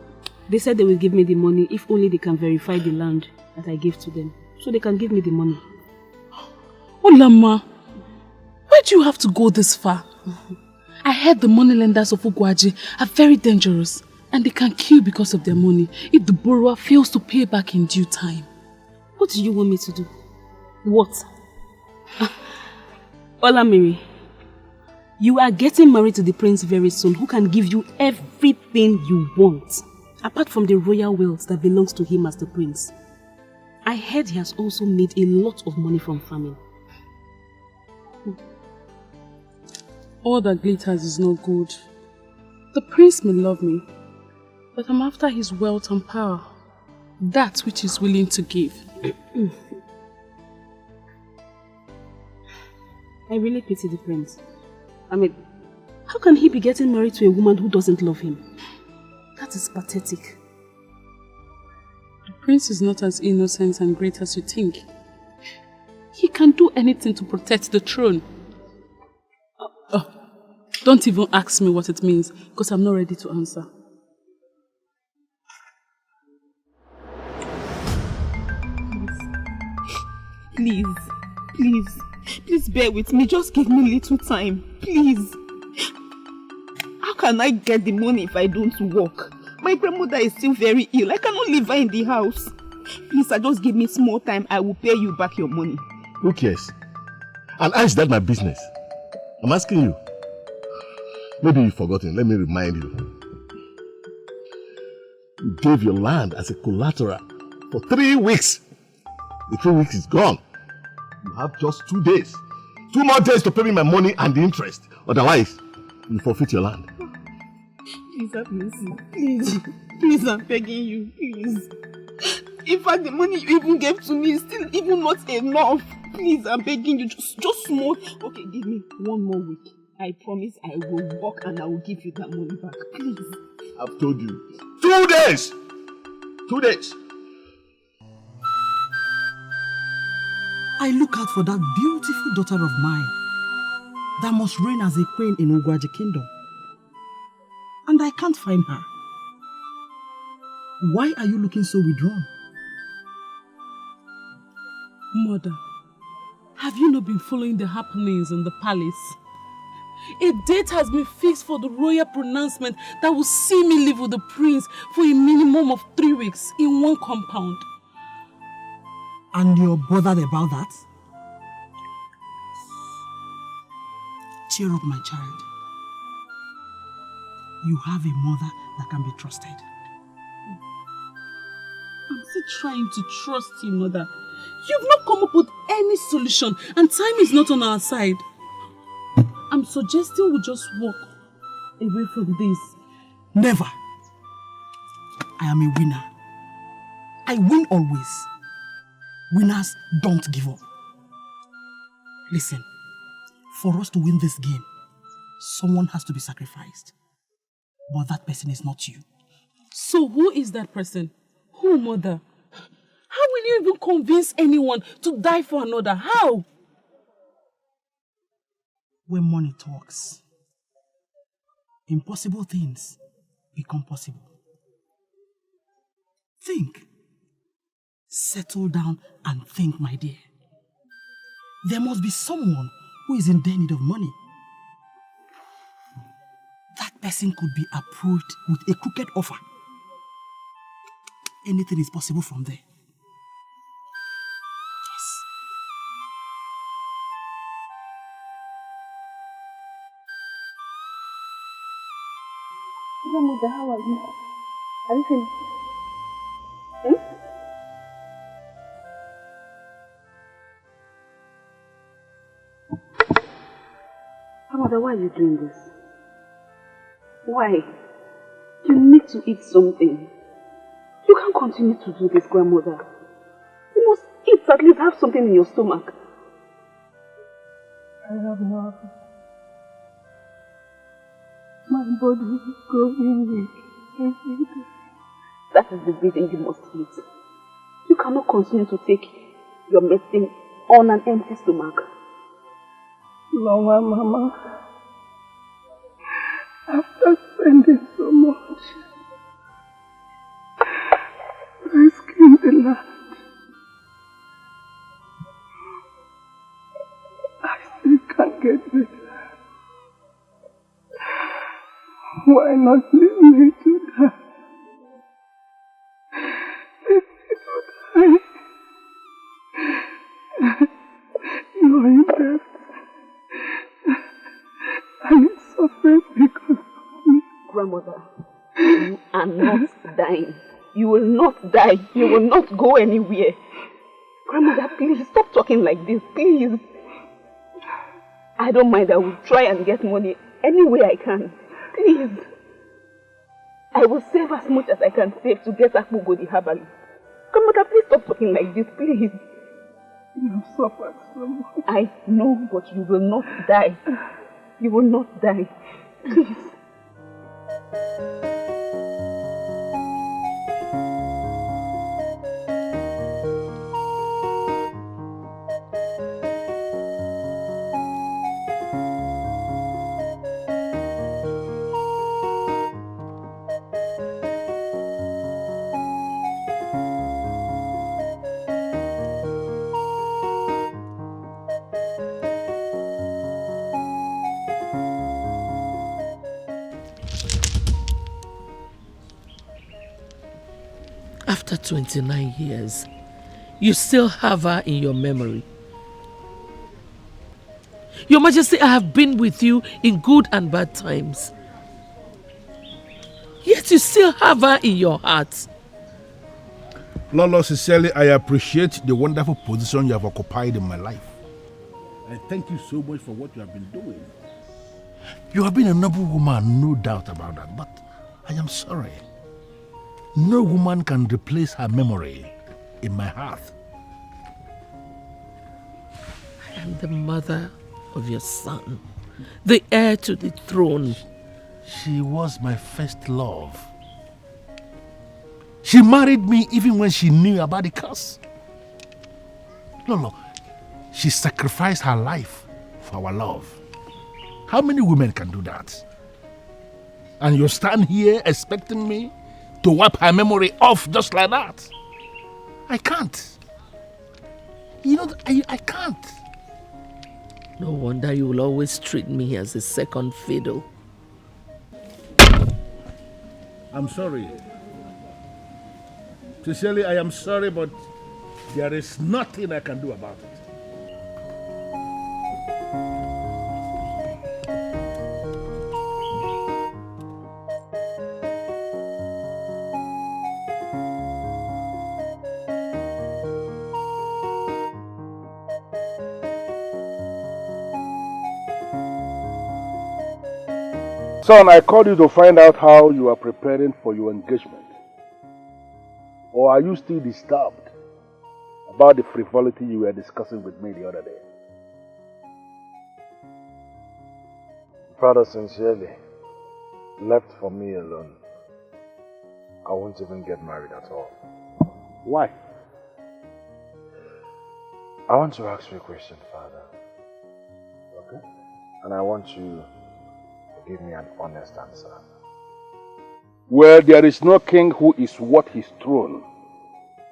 they said they will give me the money if only they can verify the land that I gave to them, so they can give me the money. Oh, Lama, why do you have to go this far? I heard the moneylenders of Ugwaji are very dangerous and they can kill because of their money if the borrower fails to pay back in due time. What do you want me to do? What? Olamiri, you are getting married to the prince very soon who can give you everything you want, apart from the royal wealth that belongs to him as the prince. I heard he has also made a lot of money from farming. All that glitters is no good. The prince may love me, but I'm after his wealth and power. That which he's willing to give. I really pity the prince. I mean, how can he be getting married to a woman who doesn't love him? That is pathetic. The prince is not as innocent and great as you think. He can do anything to protect the throne. Don't even ask me what it means, because I'm not ready to answer. Please bear with me. Just give me a little time, please. How can I get the money if I don't work? My grandmother is still very ill. I cannot leave her in the house. Please, just give me small time. I will pay you back your money. Who cares? And how is that my business? I'm asking you. Maybe you've forgotten. Let me remind you. You gave your land as a collateral for 3 weeks. The 3 weeks is gone. You have just 2 days. 2 more days to pay me my money and the interest. Otherwise, you forfeit your land. Please have mercy. Please, I'm begging you. Please. In fact, the money you even gave to me is still even not enough. Please, I'm begging you. Just small. Okay, give me 1 more week. I promise I will work and I will give you that money back. Please. I've told you. 2 days! 2 days. I look out for that beautiful daughter of mine that must reign as a queen in Ugwaji kingdom. And I can't find her. Why are you looking so withdrawn? Mother, have you not been following the happenings in the palace? A date has been fixed for the royal pronouncement that will see me live with the prince for a minimum of 3 weeks in one compound. And you're bothered about that? Cheer up, my child. You have a mother that can be trusted. I'm still trying to trust you, Mother. You've not come up with any solution and time is not on our side. I'm suggesting we just walk away from this. Never. I am a winner. I win always. Winners don't give up. Listen, for us to win this game, someone has to be sacrificed. But that person is not you. So who is that person? Who, Mother? How will you even convince anyone to die for another? How? When money talks, impossible things become possible. Think. Settle down and think, my dear. There must be someone who is in dire need of money. That person could be approached with a crooked offer. Anything is possible from there. Yes. Mother, how are you? Are you finished? Mother, why are you doing this? Why? You need to eat something. You can't continue to do this, grandmother. You must eat, at least have something in your stomach. I have nothing. My body is growing weak every day. That is the reason you must eat. You cannot continue to take your medicine on an empty stomach. No, Mama. After spending so much, risking the land, I still can't get better. Why not leave me to die? Leave me to die. Knowing that I suffer because of me. Grandmother, you are not dying. You will not die. You will not go anywhere. Grandmother, please stop talking like this, please. I don't mind. I will try and get money any way I can. Please. I will save as much as I can save to get Akmugo the herbal. Grandmother, please stop talking like this, please. You have suffered so much. I know, but you will not die. You will not die. Please. After 29 years, you still have her in your memory. Your Majesty, I have been with you in good and bad times. Yet you still have her in your heart. Lolo, sincerely, I appreciate the wonderful position you have occupied in my life. I thank you so much for what you have been doing. You have been a noble woman, no doubt about that, but I am sorry. No woman can replace her memory in my heart. I am the mother of your son, the heir to the throne. She was my first love. She married me even when she knew about the curse. No, she sacrificed her life for our love. How many women can do that? And you stand here expecting me to wipe her memory off just like that? I can't. You know, I can't. No wonder you will always treat me as a second fiddle. I'm sorry. Sincerely, I am sorry, but there is nothing I can do about it. Son, I called you to find out how you are preparing for your engagement. Or are you still disturbed about the frivolity you were discussing with me the other day? Father, sincerely, left for me alone, I won't even get married at all. Why? I want to ask you a question, Father. Okay. And I want you to give me an honest answer. Well, there is no king who is worth his throne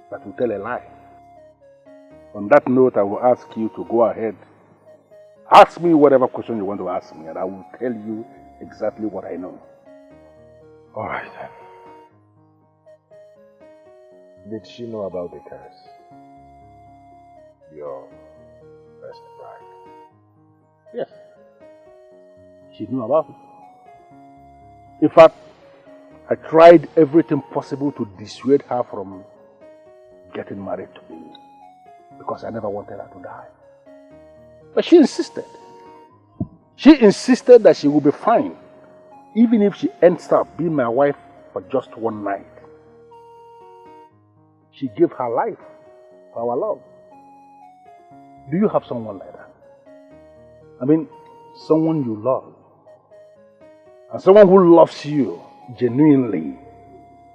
that will tell a lie. On that note, I will ask you to go ahead. Ask me whatever question you want to ask me, and I will tell you exactly what I know. All right, then. Did she know about the curse? Your first bride? Yes. She knew about it. In fact, I tried everything possible to dissuade her from getting married to me because I never wanted her to die. But she insisted. She insisted that she would be fine even if she ends up being my wife for just one night. She gave her life for our love. Do you have someone like that? I mean, someone you love. And someone who loves you genuinely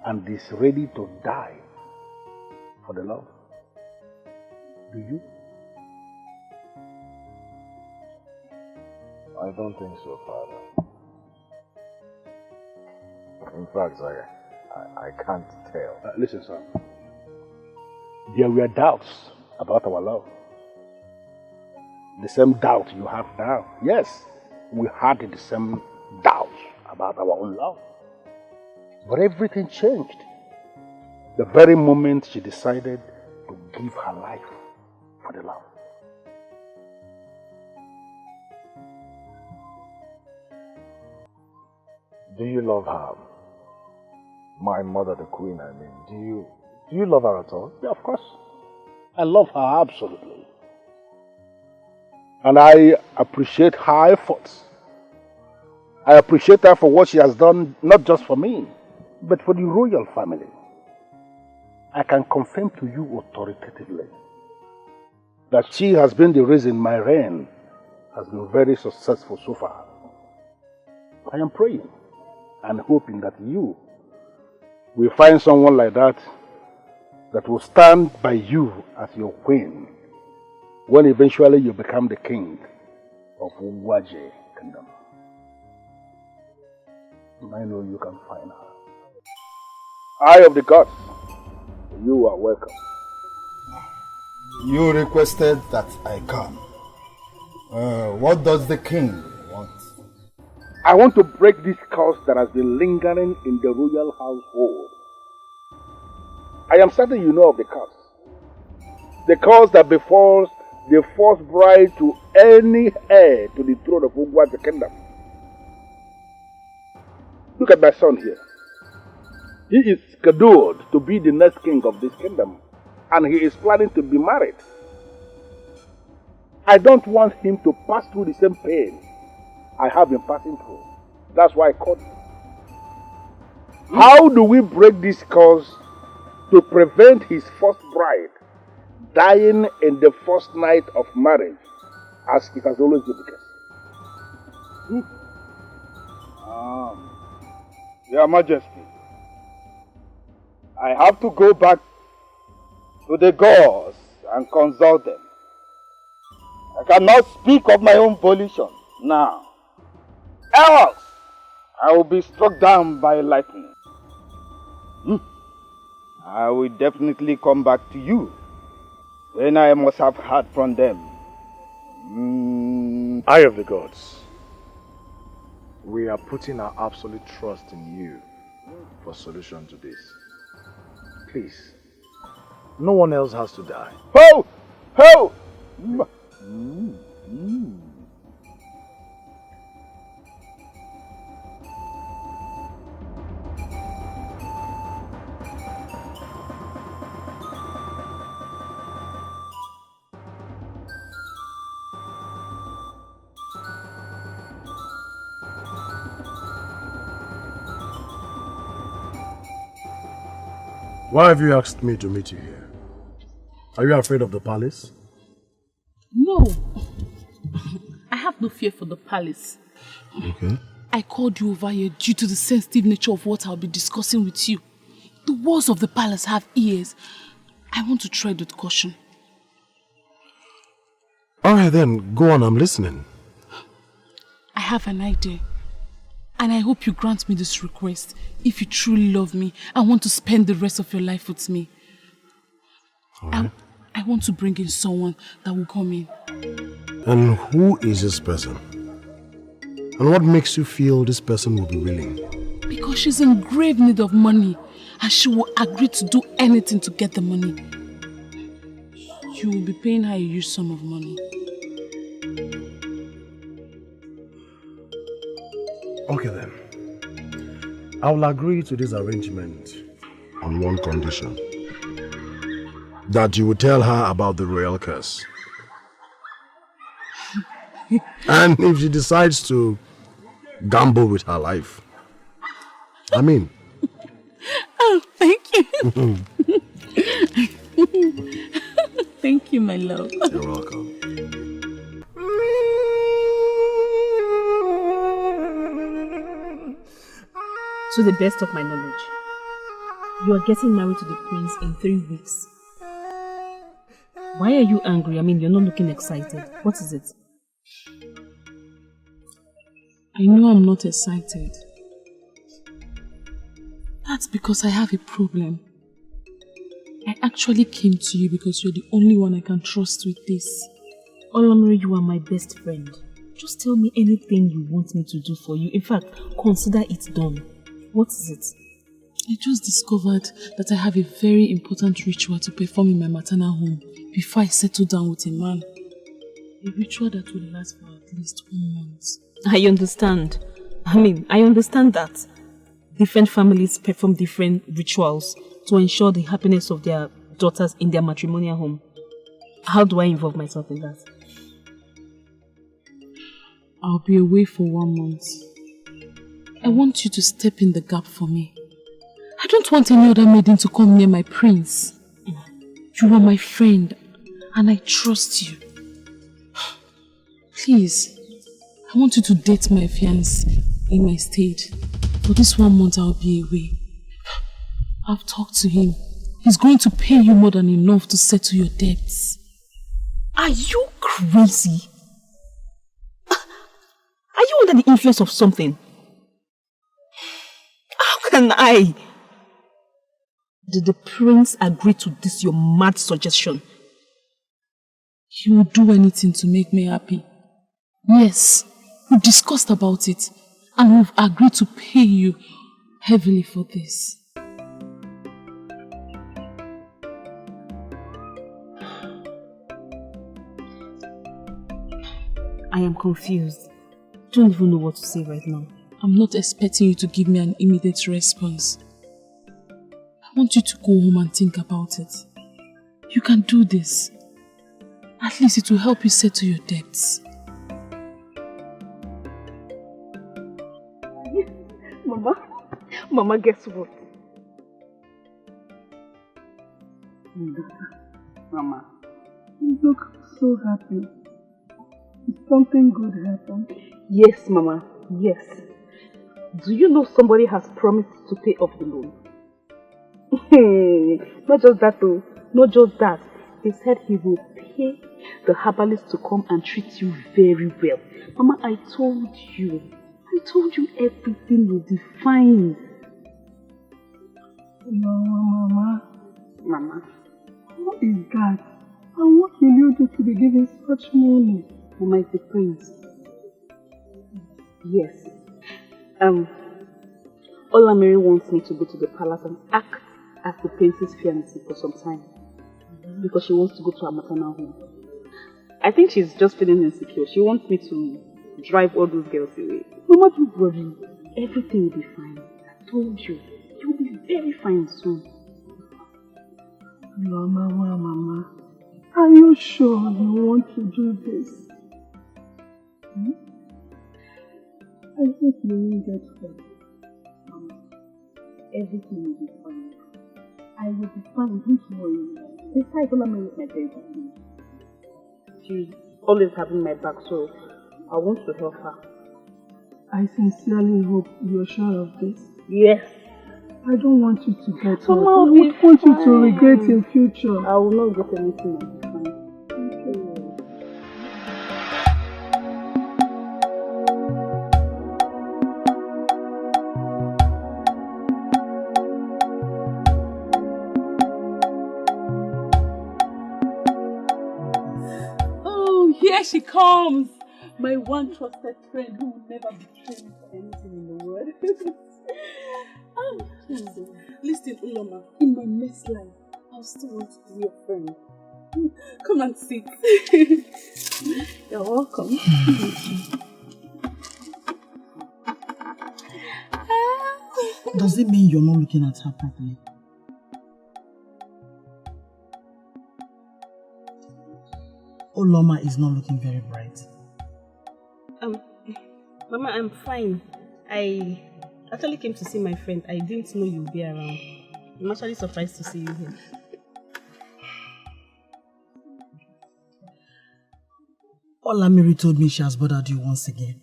and is ready to die for the love? Do you? I don't think so, Father. In fact, I can't tell. Listen, son. There were doubts about our love. The same doubt you have now. Yes, we had the same doubts about our own love. But everything changed the very moment she decided to give her life for the love. Do you love her? My mother, the queen, I mean. Do you love her at all? Yeah, of course. I love her absolutely. And I appreciate her efforts. I appreciate her for what she has done, not just for me, but for the royal family. I can confirm to you authoritatively that she has been the reason my reign has been very successful so far. I am praying and hoping that you will find someone like that will stand by you as your queen when eventually you become the king of Ugwaje Kingdom. I know you can find her. Eye of the gods, you are welcome. You requested that I come. What does the king want? I want to break this curse that has been lingering in the royal household. I am certain you know of the curse. The curse that befalls the first bride to any heir to the throne of Ugwaje Kingdom. Look at my son here. He is scheduled to be the next king of this kingdom, and he is planning to be married. I don't want him to pass through the same pain I have been passing through. That's why I called you. How do we break this curse to prevent his first bride dying in the first night of marriage, as it has always been the case? Your Majesty, I have to go back to the gods and consult them. I cannot speak of my own volition now. Else, I will be struck down by lightning. I will definitely come back to you when I must have heard from them. Eye of the gods, we are putting our absolute trust in you for solution to this. Please, no one else has to die. Ho! Ho! Why have you asked me to meet you here? Are you afraid of the palace? No. I have no fear for the palace. Okay. I called you over here due to the sensitive nature of what I'll be discussing with you. The walls of the palace have ears. I want to tread with caution. Alright then, go on, I'm listening. I have an idea. And I hope you grant me this request if you truly love me and want to spend the rest of your life with me. Alright. I want to bring in someone that will come in. And who is this person? And what makes you feel this person will be willing? Because she's in grave need of money and she will agree to do anything to get the money. You will be paying her a huge sum of money. Okay then. I will agree to this arrangement on one condition. That you will tell her about the royal curse. And if she decides to gamble with her life, I mean. Oh, thank you. Thank you, my love. You're welcome. To the best of my knowledge, You are getting married to the prince in 3 weeks. Why are you angry? I mean, you're not looking excited. What is it? I know I'm not excited. That's because I have a problem. I actually came to you because you're the only one I can trust with this. Olamiri, you are my best friend. Just tell me anything you want me to do for you. In fact, consider it done. What is it? I just discovered that I have a very important ritual to perform in my maternal home before I settle down with a man. A ritual that will last for at least 1 month. I understand. I understand that different families perform different rituals to ensure the happiness of their daughters in their matrimonial home. How do I involve myself in that? I'll be away for 1 month. I want you to step in the gap for me. I don't want any other maiden to come near my prince. You are my friend and I trust you. Please, I want you to date my fiancé in my state. For this 1 month I'll be away. I've talked to him. He's going to pay you more than enough to settle your debts. Are you crazy? Are you under the influence of something? How can I? Did the prince agree to this your mad suggestion? He will do anything to make me happy. Yes, we discussed about it and we've agreed to pay you heavily for this. I am confused. I don't even know what to say right now. I'm not expecting you to give me an immediate response. I want you to go home and think about it. You can do this. At least it will help you settle your debts. Mama, guess what? Mama, you look so happy. Did something good happen? Yes, Mama, yes. Do you know somebody has promised to pay off the loan? Not just that though, not just that. He said he will pay the herbalist to come and treat you very well. Mama, I told you everything will be fine. No, Mama. What is that? And what will you do to be given such money? Mama is the prince. Yes. Olamiri wants me to go to the palace and act as the prince's fiancée for some time. Because she wants to go to her maternal home. I think she's just feeling insecure. She wants me to drive all those girls away. Mama, don't worry. Everything will be fine. I told you. You'll be very fine soon. Mama. Are you sure you want to do this? I think you will get hurt. Mama, everything will be fine. I will be fine, don't worry. Besides, Olamiri is my baby. She's always having my back, so I want to help her. I sincerely hope you're sure of this. Yes. I don't want you to get hurt. Mama, I would want you to regret in future. I will not get anything. Thank you. Oh, here she comes! My one trusted friend who will never betray me for anything in the world. Listen, Uloma, in my next life, I'll still want to be your friend. Come and sit. You're welcome. Does it mean you're not looking at her properly? Uloma is not looking very bright. Mama, I'm fine. I actually came to see my friend. I didn't know you'd be around. I'm actually surprised to see you here. Olamiri told me she has bothered you once again.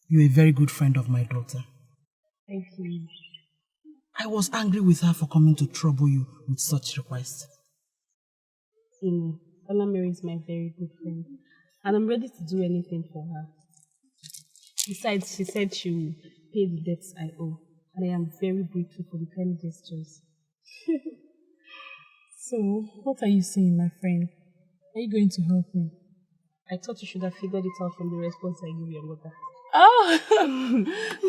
You're a very good friend of my daughter. Thank you. I was angry with her for coming to trouble you with such requests. Olamiri is my very good friend, and I'm ready to do anything for her. Besides, she said she will pay the debts I owe, and I am very grateful for the kind gestures. So, what are you saying, my friend? Are you going to help me? I thought you should have figured it out from the response I gave your mother. Oh,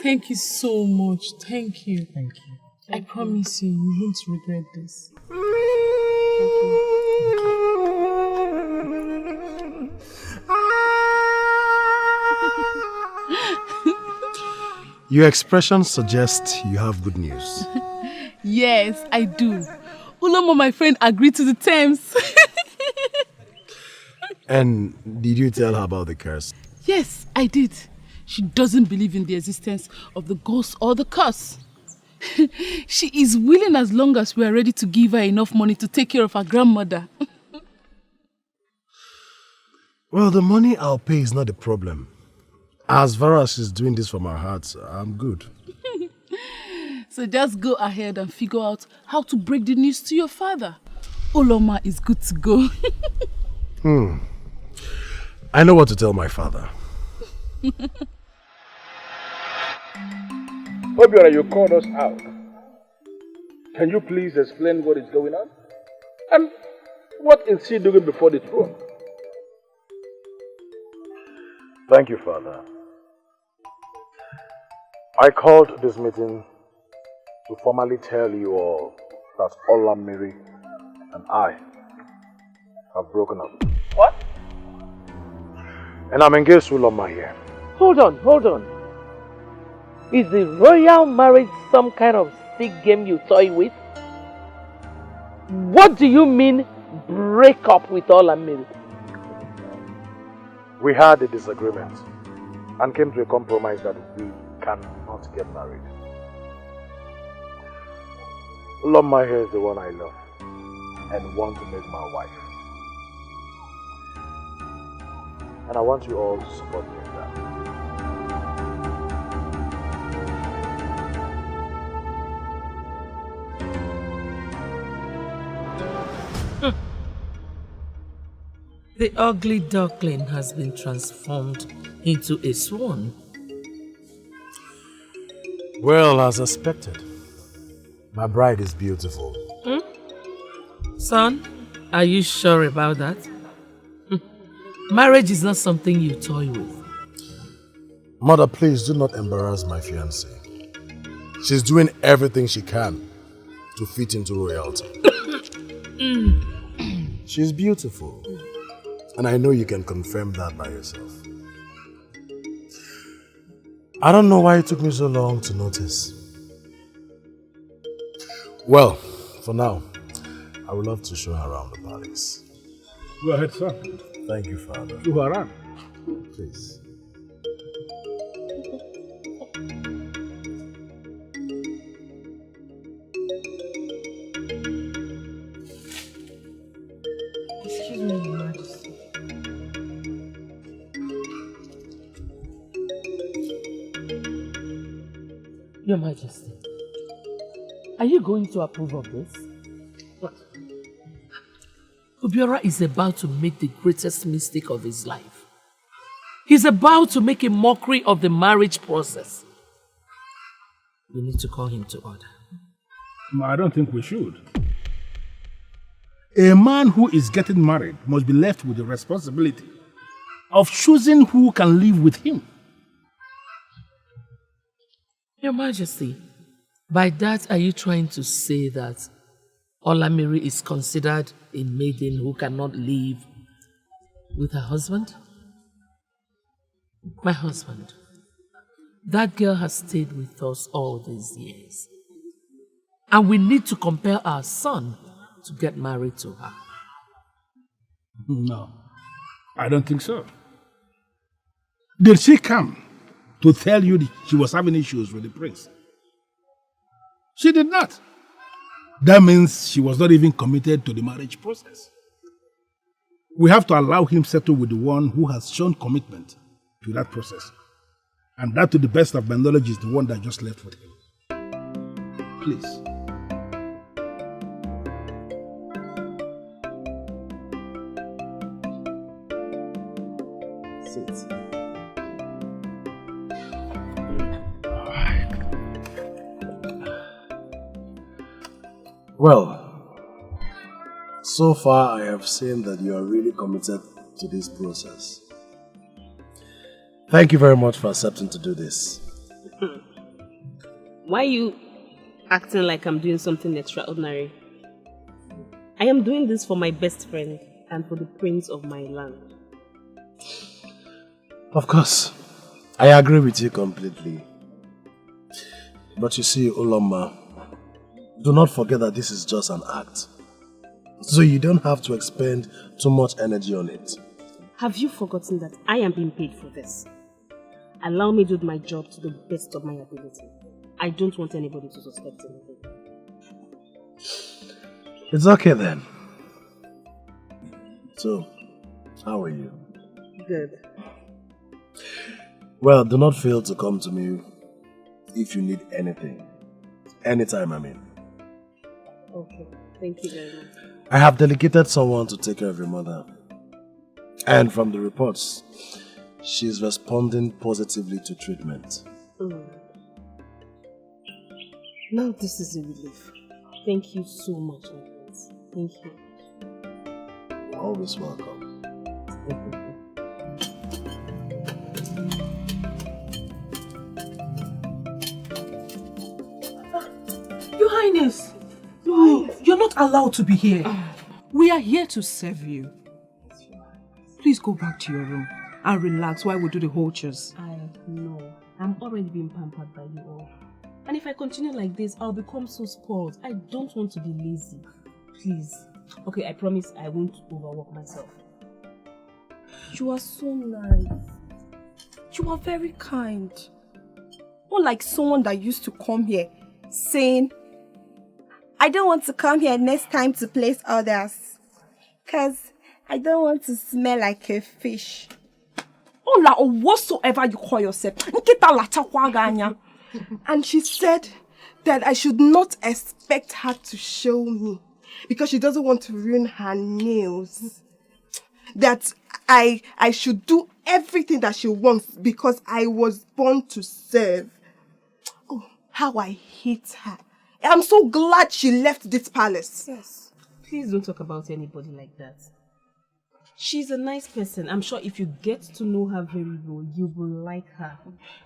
thank you so much. Thank you. Thank you. I promise you won't regret this. Thank you. Your expression suggests you have good news. Yes, I do. Ulomo, my friend, agreed to the terms. And did you tell her about the curse? Yes, I did. She doesn't believe in the existence of the ghost or the curse. She is willing as long as we are ready to give her enough money to take care of her grandmother. Well, the money I'll pay is not the problem. As far as she's doing this from her heart, I'm good. So just go ahead and figure out how to break the news to your father. Oloma is good to go. I know what to tell my father. Obiora, you called us out. Can you please explain what is going on? And what is she doing before the throne? Thank you, Father. I called this meeting to formally tell you all that Olamiri and I have broken up. What? And I'm engaged to Uloma here. Hold on. Is the royal marriage some kind of sick game you toy with? What do you mean, break up with Olamiri? We had a disagreement and came to a compromise that we cannot get married. Uloma here is the one I love and want to make my wife. And I want you all to support me in that. The ugly duckling has been transformed into a swan. Well, as expected, my bride is beautiful. Son, are you sure about that? Marriage is not something you toy with. Mother, please do not embarrass my fiancée. She's doing everything she can to fit into royalty. She's beautiful. And I know you can confirm that by yourself. I don't know why it took me so long to notice. Well, for now, I would love to show her around the palace. Go ahead, son. Thank you, Father. Show her around. Please. Excuse me, Your Majesty. Your Majesty, are you going to approve of this? What? Obiora is about to make the greatest mistake of his life. He's about to make a mockery of the marriage process. We need to call him to order. I don't think we should. A man who is getting married must be left with the responsibility of choosing who can live with him. Your Majesty, by that are you trying to say that Olamiri is considered a maiden who cannot live with her husband? My husband, that girl has stayed with us all these years. And we need to compel our son to get married to her. No, I don't think so. Did she come to tell you that she was having issues with the prince? She did not. That means she was not even committed to the marriage process. We have to allow him settle with the one who has shown commitment to that process. And that, to the best of my knowledge, is the one that just left with him. Please. Sit. Well, so far I have seen that you are really committed to this process. Thank you very much for accepting to do this. Why are you acting like I'm doing something extraordinary? I am doing this for my best friend and for the prince of my land. Of course, I agree with you completely. But you see, Uloma, do not forget that this is just an act. So you don't have to expend too much energy on it. Have you forgotten that I am being paid for this? Allow me to do my job to the best of my ability. I don't want anybody to suspect anything. It's okay then. So, how are you? Good. Well, do not fail to come to me if you need anything. Anytime, I mean. Okay, thank you very much. I have delegated someone to take care of your mother. And from the reports, she is responding positively to treatment. Now this is a relief. Thank you so much, my friends. Thank you. You're always welcome. Your Highness! No, you're not allowed to be here. We are here to serve you. Please go back to your room and relax while we do the whole chores. I know. I'm already being pampered by you all. And if I continue like this, I'll become so spoiled. I don't want to be lazy. Please. Okay, I promise I won't overwork myself. You are so nice. You are very kind. Not like someone that used to come here saying, I don't want to come here next time to place others. Because I don't want to smell like a fish. Ola, or whatsoever you call yourself. And she said that I should not expect her to show me because she doesn't want to ruin her nails. That I should do everything that she wants because I was born to serve. Oh, how I hate her. I'm so glad she left this palace. Yes. Please don't talk about anybody like that. She's a nice person. I'm sure if you get to know her very well, you will like her.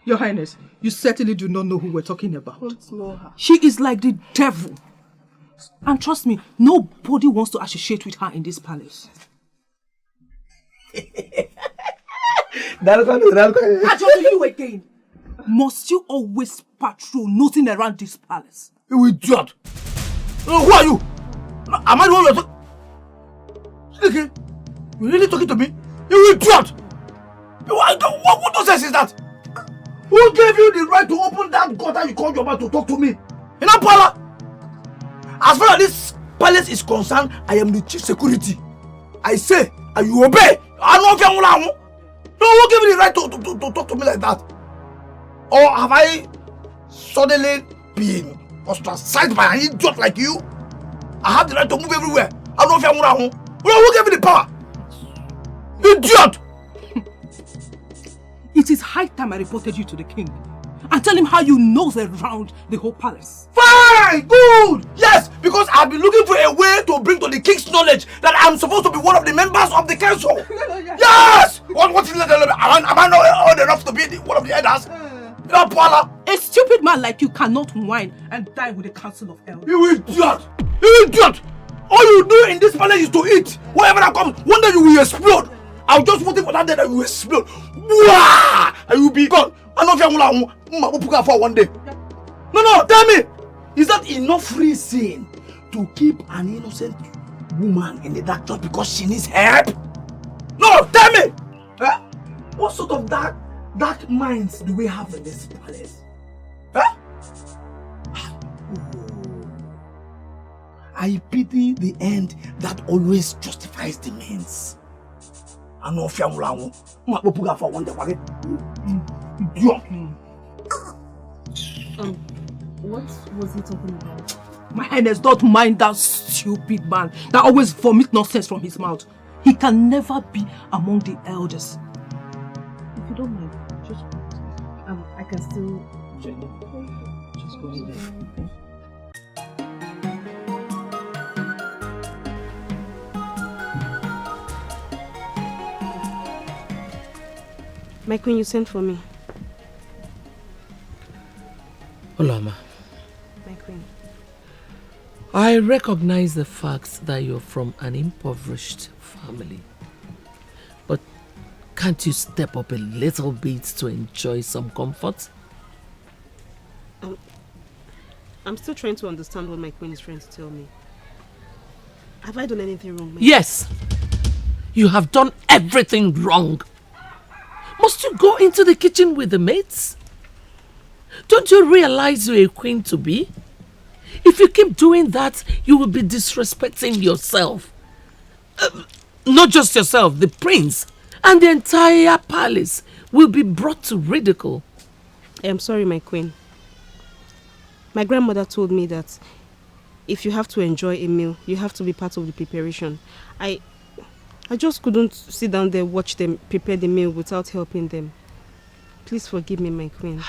Your Highness, you certainly do not know who we're talking about. I don't know her. She is like the devil. And trust me, nobody wants to associate with her in this palace. I just you again. Must you always patrol nothing around this palace? You idiot! Who are you? Am I the one you're talking? Okay. You really talking to me? You idiot! What nonsense is that? Who gave you the right to open that gutter you called your mouth to talk to me? In that parlor? As far as this palace is concerned, I am the chief security. I say, and you obey. I don't know if you're no, who gave you the right to talk to me like that? Or have I suddenly been ostracized by an idiot like you? I have the right to move everywhere. I don't know if you're who gave me the power? Idiot! It is high time I reported you to the king and tell him how you nose around the whole palace. Fine! Good! Yes! Because I've been looking for a way to bring to the king's knowledge that I'm supposed to be one of the members of the council. Yes! What is that? Am I not old enough to be one of the elders? A stupid man like you cannot whine and die with the council of elders. You idiot! You idiot! All you do in this palace is to eat. Whatever that comes, one day you will explode. I'm just waiting for that day that you will explode. Wah! And you will be gone. I know if you're for one day. No, tell me. Is that enough reason to keep an innocent woman in the dark just because she needs help? No, tell me. Huh? What sort of dark minds do we have in this palace? Huh? I pity the end that always justifies the means. I know if you're What was he talking about? My Highness, don't mind that stupid man that always vomits nonsense from his mouth. He can never be among the elders. If you don't mind, just I can still... Just go in there. My queen, you sent for me. Olama, My queen. I recognize the fact that you're from an impoverished family. But can't you step up a little bit to enjoy some comfort? I'm still trying to understand what my queen is trying to tell me. Have I done anything wrong? Yes! You have done everything wrong. Must you go into the kitchen with the maids? Don't you realize you're a queen to be? If you keep doing that, you will be disrespecting yourself. Not just yourself, the prince and the entire palace will be brought to ridicule. I am sorry, my queen. My grandmother told me that if you have to enjoy a meal, you have to be part of the preparation. I just couldn't sit down there, watch them prepare the meal without helping them. Please forgive me, my queen.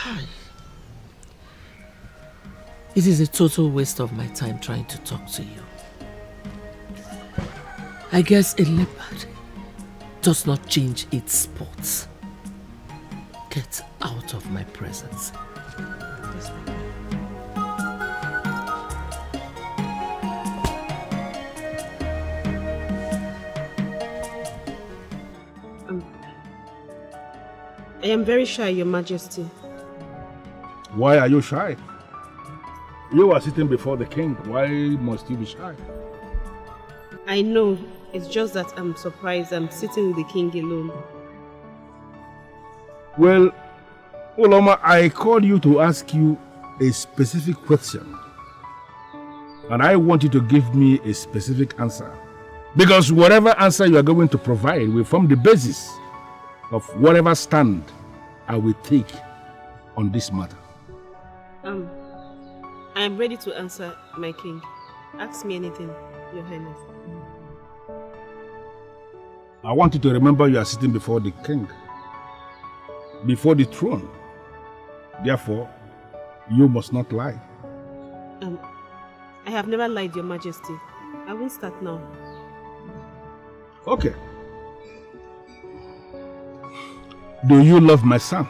It is a total waste of my time trying to talk to you. I guess a leopard does not change its spots. Get out of my presence. I am very shy, Your Majesty. Why are you shy? You are sitting before the king. Why must you be shy? I know. It's just that I'm surprised I'm sitting with the king alone. Well, Oloma, I called you to ask you a specific question. And I want you to give me a specific answer. Because whatever answer you are going to provide will form the basis of whatever stand I will take on this matter. I am ready to answer, my king. Ask me anything, Your Highness. I want you to remember you are sitting before the king, before the throne. Therefore, you must not lie. I have never lied, Your Majesty. I won't start now. Okay. Do you love my son?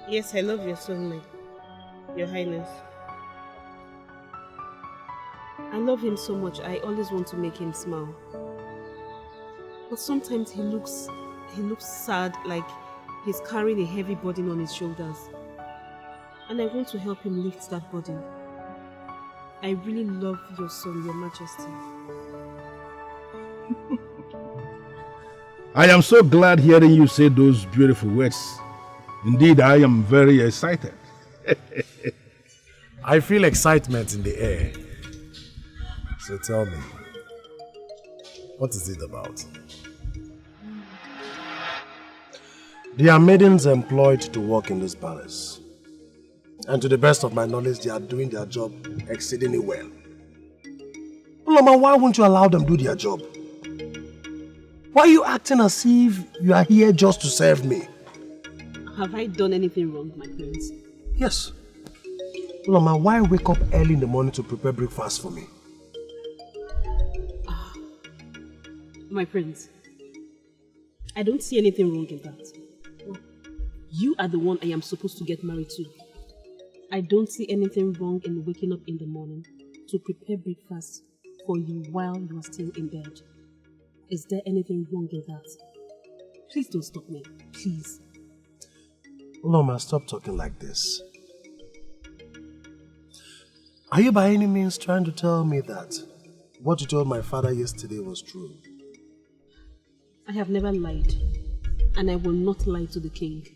Yes, I love your son, Your Highness. I love him so much. I always want to make him smile. But sometimes he looks sad, like he's carrying a heavy burden on his shoulders. And I want to help him lift that burden. I really love your son, Your Majesty. I am so glad hearing you say those beautiful words. Indeed, I am very excited. I feel excitement in the air. So tell me, what is it about? There are maidens employed to work in this palace. And to the best of my knowledge, they are doing their job exceedingly well. Ulama, why won't you allow them do their job? Why are you acting as if you are here just to serve me? Have I done anything wrong, my prince? Yes. Ulama, why wake up early in the morning to prepare breakfast for me? My prince, I don't see anything wrong in that. You are the one I am supposed to get married to. I don't see anything wrong in waking up in the morning to prepare breakfast for you while you are still in bed. Is there anything wrong in that? Please don't stop me, please. Ulama, stop talking like this. Are you by any means trying to tell me that what you told my father yesterday was true? I have never lied, and I will not lie to the king.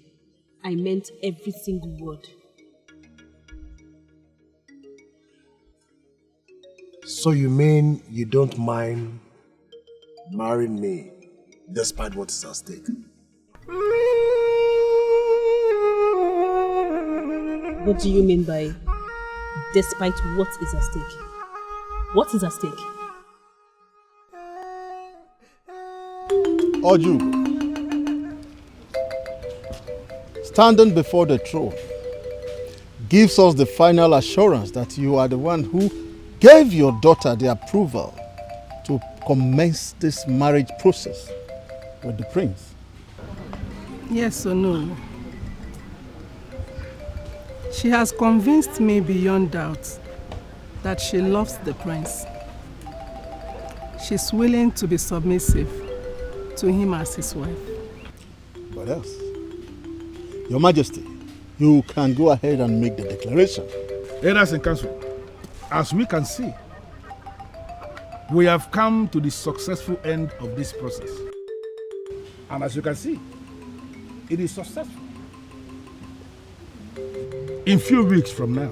I meant every single word. So you mean you don't mind marrying me despite what is at stake? What do you mean by despite what is at stake? What is at stake? Oju, standing before the throne gives us the final assurance that you are the one who gave your daughter the approval to commence this marriage process with the prince. Yes or no? She has convinced me beyond doubt that she loves the prince. She's willing to be submissive to him as his wife. What else? Your Majesty, you can go ahead and make the declaration. Elders in council, as we can see, we have come to the successful end of this process. And as you can see, it is successful. In few weeks from now,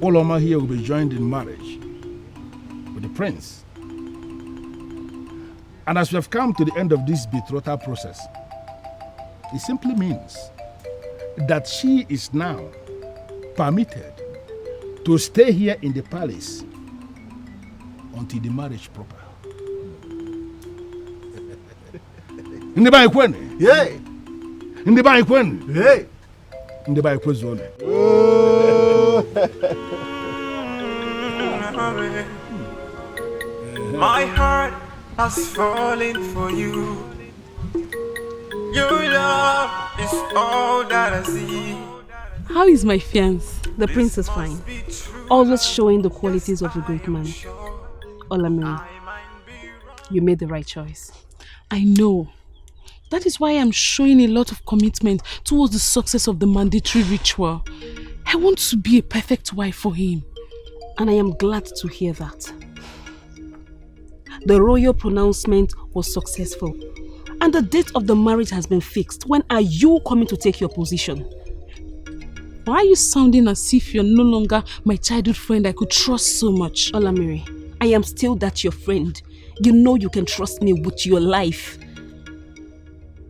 Oloma here will be joined in marriage with the prince. And as we have come to the end of this betrothal process, it simply means that she is now permitted to stay here in the palace until the marriage proper. In the Baikwen? Yay! In the Baikwen? Yay! In the Baikwen zone. My heart has fallen for you. Your love is all that I see. How is my fiancé? The prince is fine. Always showing the qualities of a great man. Olamiri, you made the right choice. I know. That is why I'm showing a lot of commitment towards the success of the mandatory ritual. I want to be a perfect wife for him. And I am glad to hear that. The royal pronouncement was successful. And the date of the marriage has been fixed. When are you coming to take your position? Why are you sounding as if you're no longer my childhood friend I could trust so much? Olamiri, I am still that your friend. You know you can trust me with your life.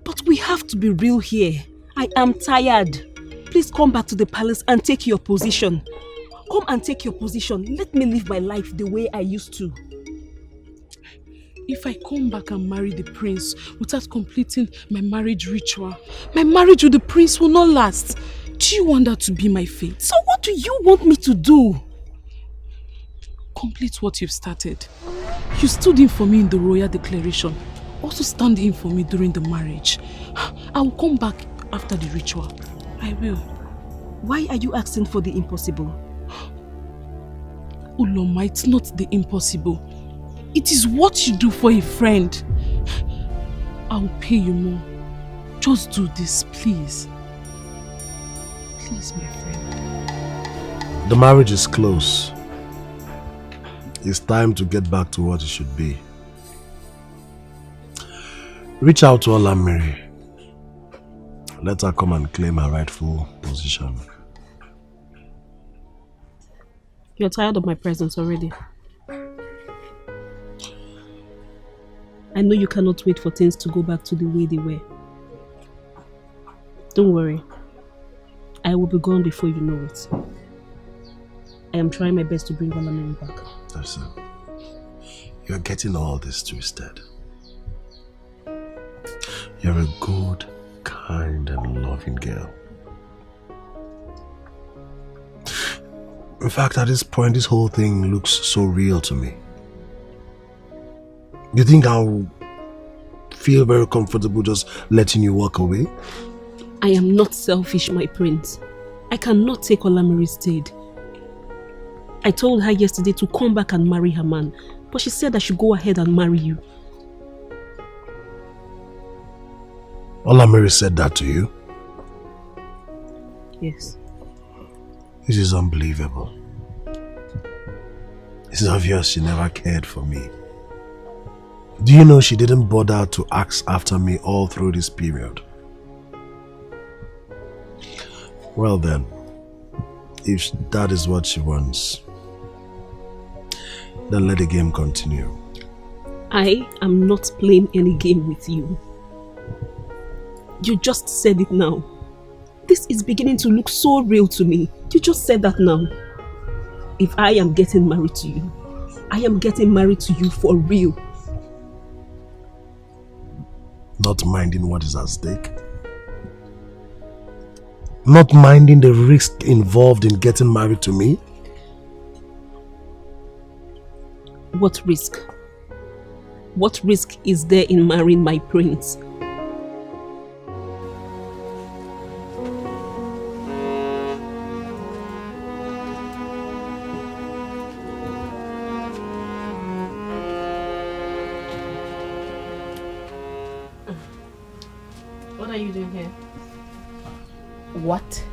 But we have to be real here. I am tired. Please come back to the palace and take your position. Come and take your position. Let me live my life the way I used to. If I come back and marry the prince without completing my marriage ritual, my marriage with the prince will not last. Do you want that to be my fate? So what do you want me to do? Complete what you've started. You stood in for me in the royal declaration. Also stand in for me during the marriage. I will come back after the ritual. I will. Why are you asking for the impossible? Uloma, it's not the impossible. It is what you do for a friend. I will pay you more. Just do this, please. Please, my friend. The marriage is close. It's time to get back to what it should be. Reach out to Olamiri. Let her come and claim her rightful position. You're tired of my presence already. I know you cannot wait for things to go back to the way they were. Don't worry. I will be gone before you know it. I am trying my best to bring Olamiri back. That's it. You're getting all this twisted. You're a good, kind and loving girl. In fact, at this point, this whole thing looks so real to me. You think I'll feel very comfortable just letting you walk away? I am not selfish, my prince. I cannot take Olamiri's stead. I told her yesterday to come back and marry her man, but she said I should go ahead and marry you. Olamiri said that to you? Yes. This is unbelievable. It's obvious she never cared for me. Do you know she didn't bother to ask after me all through this period? Well then, if that is what she wants, then let the game continue. I am not playing any game with you. You just said it now. This is beginning to look so real to me. You just said that now. If I am getting married to you, I am getting married to you for real. Not minding what is at stake. Not minding the risk involved in getting married to me. What risk? What risk is there in marrying my prince? What are you doing here? What?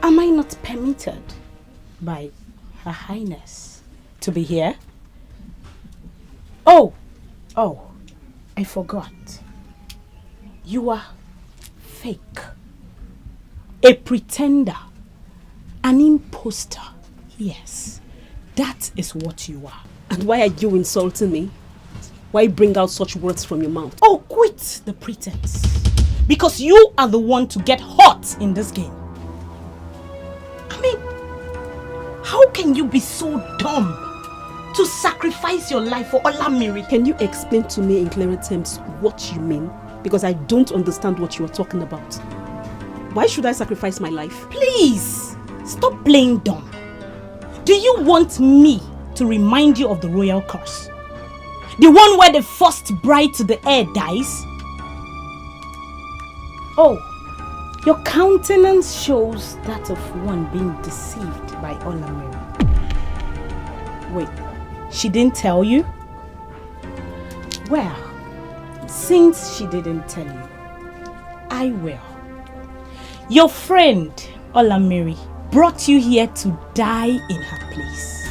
Am I not permitted by Her Highness to be here? Oh, I forgot. You are fake. A pretender. An imposter. Yes, that is what you are. And why are you insulting me? Why bring out such words from your mouth? Oh, quit the pretense. Because you are the one to get hot in this game. I mean, how can you be so dumb to sacrifice your life for Olamiri? Can you explain to me in clearer terms what you mean? Because I don't understand what you are talking about. Why should I sacrifice my life? Please, stop playing dumb. Do you want me to remind you of the royal curse? The one where the first bride to the heir dies? Oh, your countenance shows that of one being deceived by Olamiri. Wait, she didn't tell you? Well, since she didn't tell you, I will. Your friend, Olamiri, brought you here to die in her place,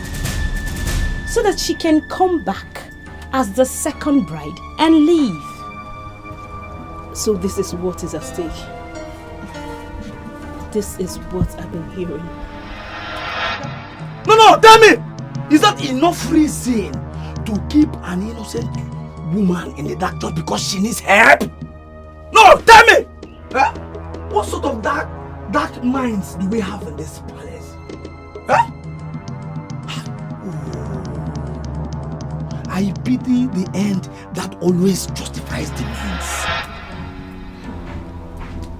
so that she can come back as the second bride and leave. So this is what is at stake. This is what I've been hearing. No, tell me! Is that enough reason to keep an innocent woman in the dark just because she needs help? No, tell me! What sort of dark minds do we have in this palace? I pity the end that always justifies the means.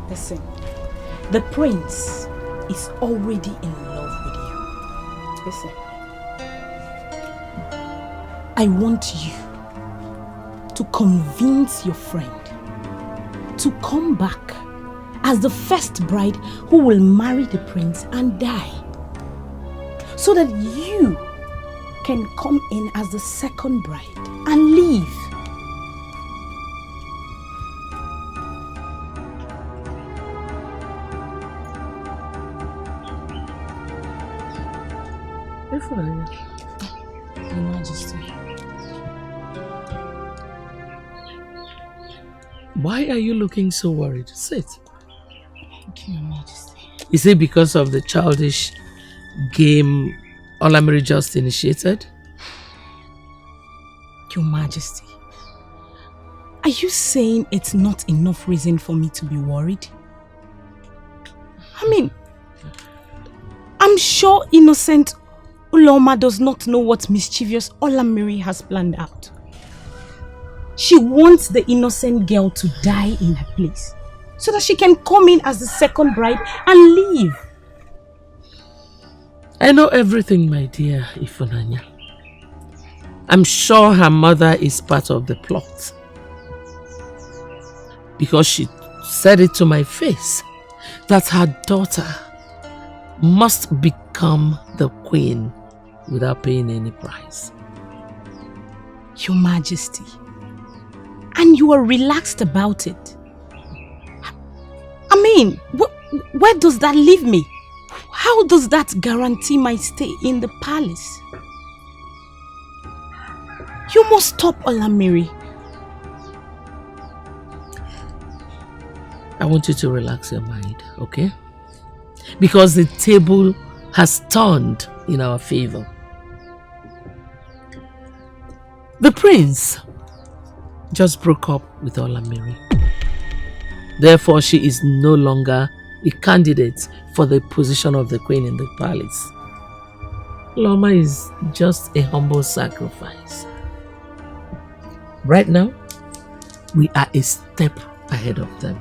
Listen, the prince is already in love with you. Listen, I want you to convince your friend to come back as the first bride who will marry the prince and die, so that you can come in as the second bride and leave. Your Majesty. Why are you looking so worried? Sit. Thank you, Your Majesty. Is it because of the childish game Olamiri just initiated? Your Majesty, are you saying it's not enough reason for me to be worried? I mean, I'm sure innocent Uloma does not know what mischievous Olamiri has planned out. She wants the innocent girl to die in her place, so that she can come in as the second bride and leave. I know everything, my dear Ifunanya. I'm sure her mother is part of the plot, because she said it to my face that her daughter must become the queen without paying any price. Your Majesty, and you are relaxed about it. I mean, where does that leave me? How does that guarantee my stay in the palace? You must stop, Olamiri. I want you to relax your mind, okay? Because the table has turned in our favor. The prince just broke up with Olamiri. Therefore, she is no longer a candidate for the position of the queen in the palace. Loma is just a humble sacrifice. Right now, we are a step ahead of them.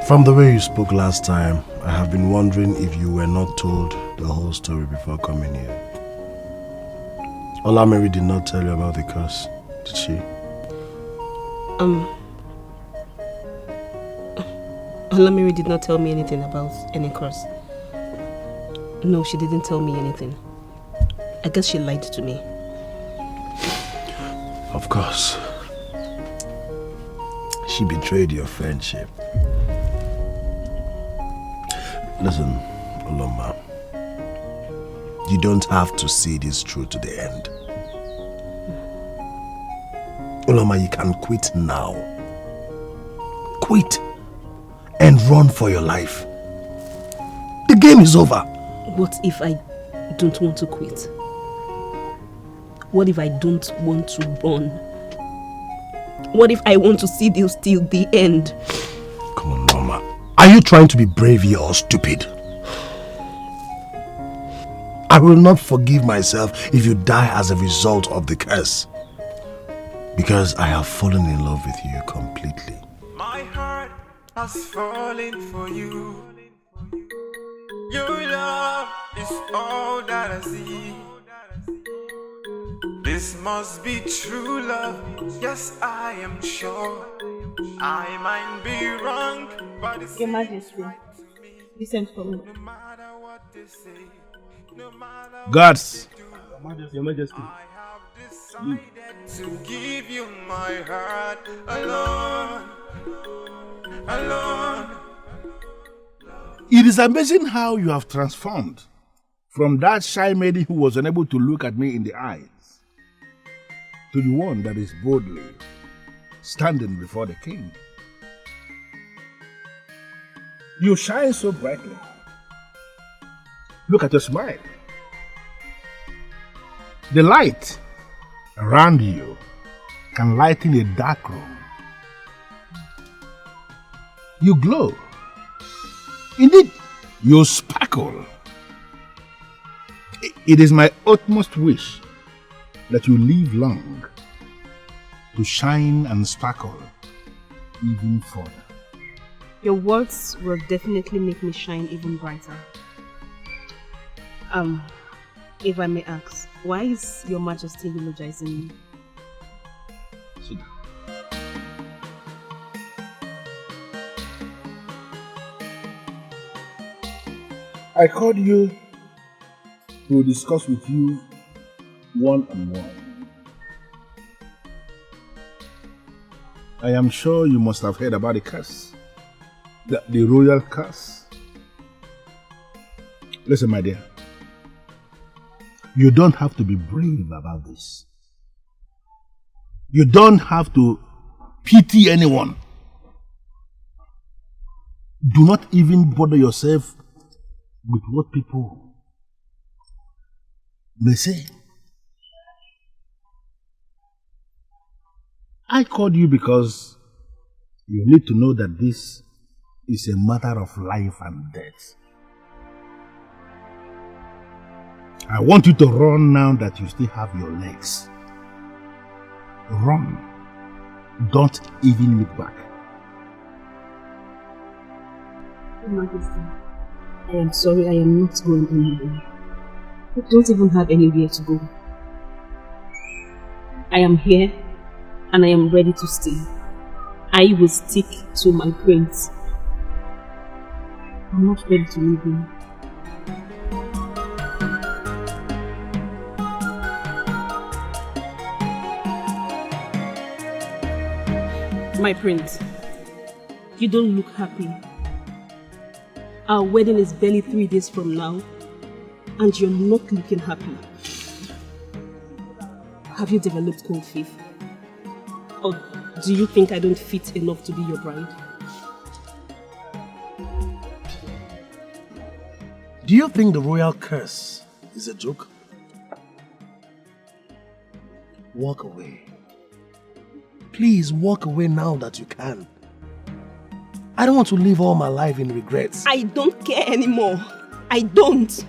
From the way you spoke last time, I have been wondering if you were not told the whole story before coming here. Olamiri did not tell you about the curse, did she? Olamiri did not tell me anything about any curse. No, she didn't tell me anything. I guess she lied to me. Of course. She betrayed your friendship. Listen, Oloma. You don't have to see this through to the end. Oloma, you can quit now. Quit and run for your life. The game is over. What if I don't want to quit? What if I don't want to run? What if I want to see this till the end? Come on, Mama. Are you trying to be brave here or stupid? I will not forgive myself if you die as a result of the curse. Because I have fallen in love with you completely. My heart has fallen for you. Your love is all that I see. This must be true love. Yes, I am sure. I might be wrong, but it's Your Majesty, listen for me. Guards. Your Majesty. To give you my heart alone, alone. It is amazing how you have transformed from that shy maiden who was unable to look at me in the eyes to the one that is boldly standing before the king. You shine so brightly. Look at your smile. The light around you can lighten a dark room. You glow. Indeed, you sparkle. It is my utmost wish that you live long to shine and sparkle even further. Your words will definitely make me shine even brighter. If I may ask, why is Your Majesty eulogizing me? Sit down. I called you to discuss with you one-on-one. I am sure you must have heard about the curse, the royal curse. Listen, my dear, you don't have to be brave about this. You don't have to pity anyone. Do not even bother yourself with what people may say. I called you because you need to know that this is a matter of life and death. I want you to run now that you still have your legs. Run. Don't even look back. Your Majesty, I am sorry, I am not going anywhere. I don't even have anywhere to go. I am here and I am ready to stay. I will stick to my prince. I'm not ready to leave him. My prince, you don't look happy. Our wedding is barely 3 days from now, and you're not looking happy. Have you developed cold feet? Or do you think I don't fit enough to be your bride? Do you think the royal curse is a joke? walk away. Please walk away now that you can. I don't want to live all my life in regrets. I don't care anymore. I don't.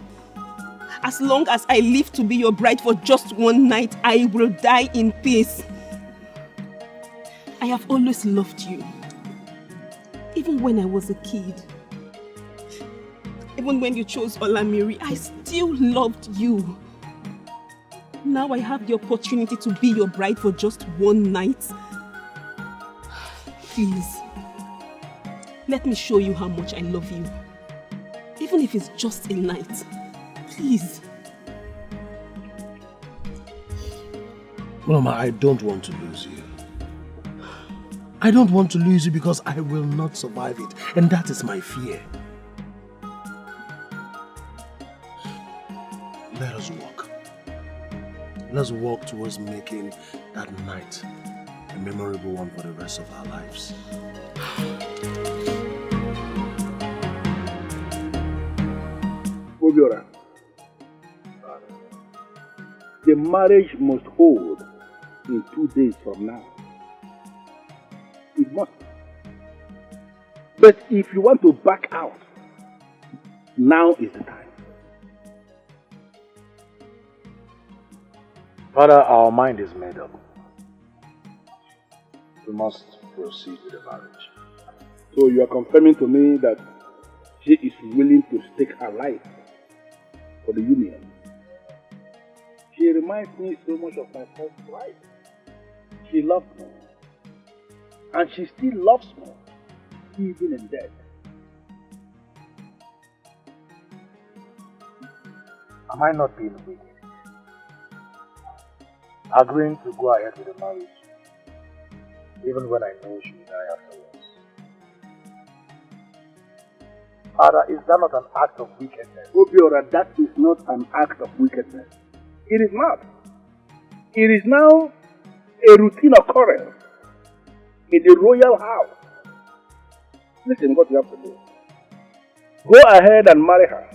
As long as I live to be your bride for just one night, I will die in peace. I have always loved you. Even when I was a kid. Even when you chose Olamiri, I still loved you. Now I have the opportunity to be your bride for just one night. Please, let me show you how much I love you. Even if it's just a night. Please. Mama, I don't want to lose you. I don't want to lose you because I will not survive it. And that is my fear. Let us walk. Let's walk towards making that night a memorable one for the rest of our lives. Obiora, the marriage must hold in 2 days from now. It must. But if you want to back out, now is the time. Father, our mind is made up. We must proceed with the marriage. So you are confirming to me that she is willing to stake her life for the union. She reminds me so much of my first wife. She loved me. And she still loves me, even in death. Am I not being wicked? Agreeing to go ahead with the marriage, even when I know she will die afterwards. Father, is that not an act of wickedness? Obiora, that is not an act of wickedness. It is not. It is now a routine occurrence in the royal house. Listen what you have to do. Go ahead and marry her.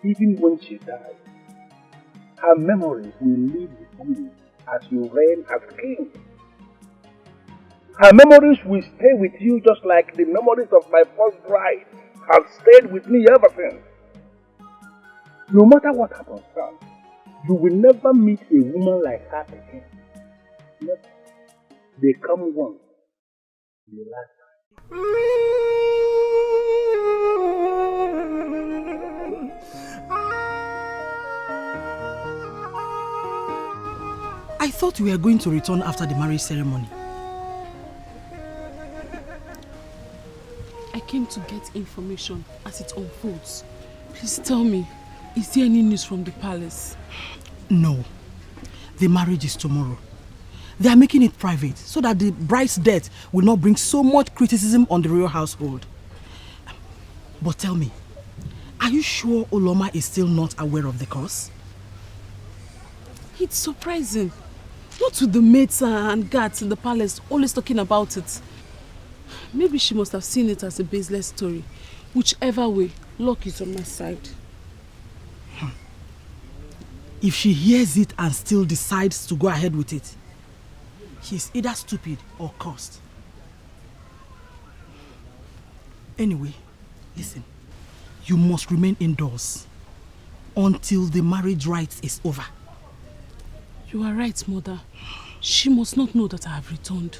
Even when she dies, her memories will live with you as you reign as king. Her memories will stay with you just like the memories of my first bride have stayed with me ever since. No matter what happens, son, you will never meet a woman like her again. Never. They come once, they last. I thought we were going to return after the marriage ceremony. I came to get information as it unfolds. Please tell me, is there any news from the palace? No. The marriage is tomorrow. They are making it private so that the bride's death will not bring so much criticism on the royal household. But tell me, are you sure Oloma is still not aware of the cause? It's surprising. Not with the maids and guards in the palace always talking about it. Maybe she must have seen it as a baseless story. Whichever way, luck is on my side. If she hears it and still decides to go ahead with it, she's either stupid or cursed. Anyway, listen. You must remain indoors until the marriage rites is over. You are right, Mother. She must not know that I have returned.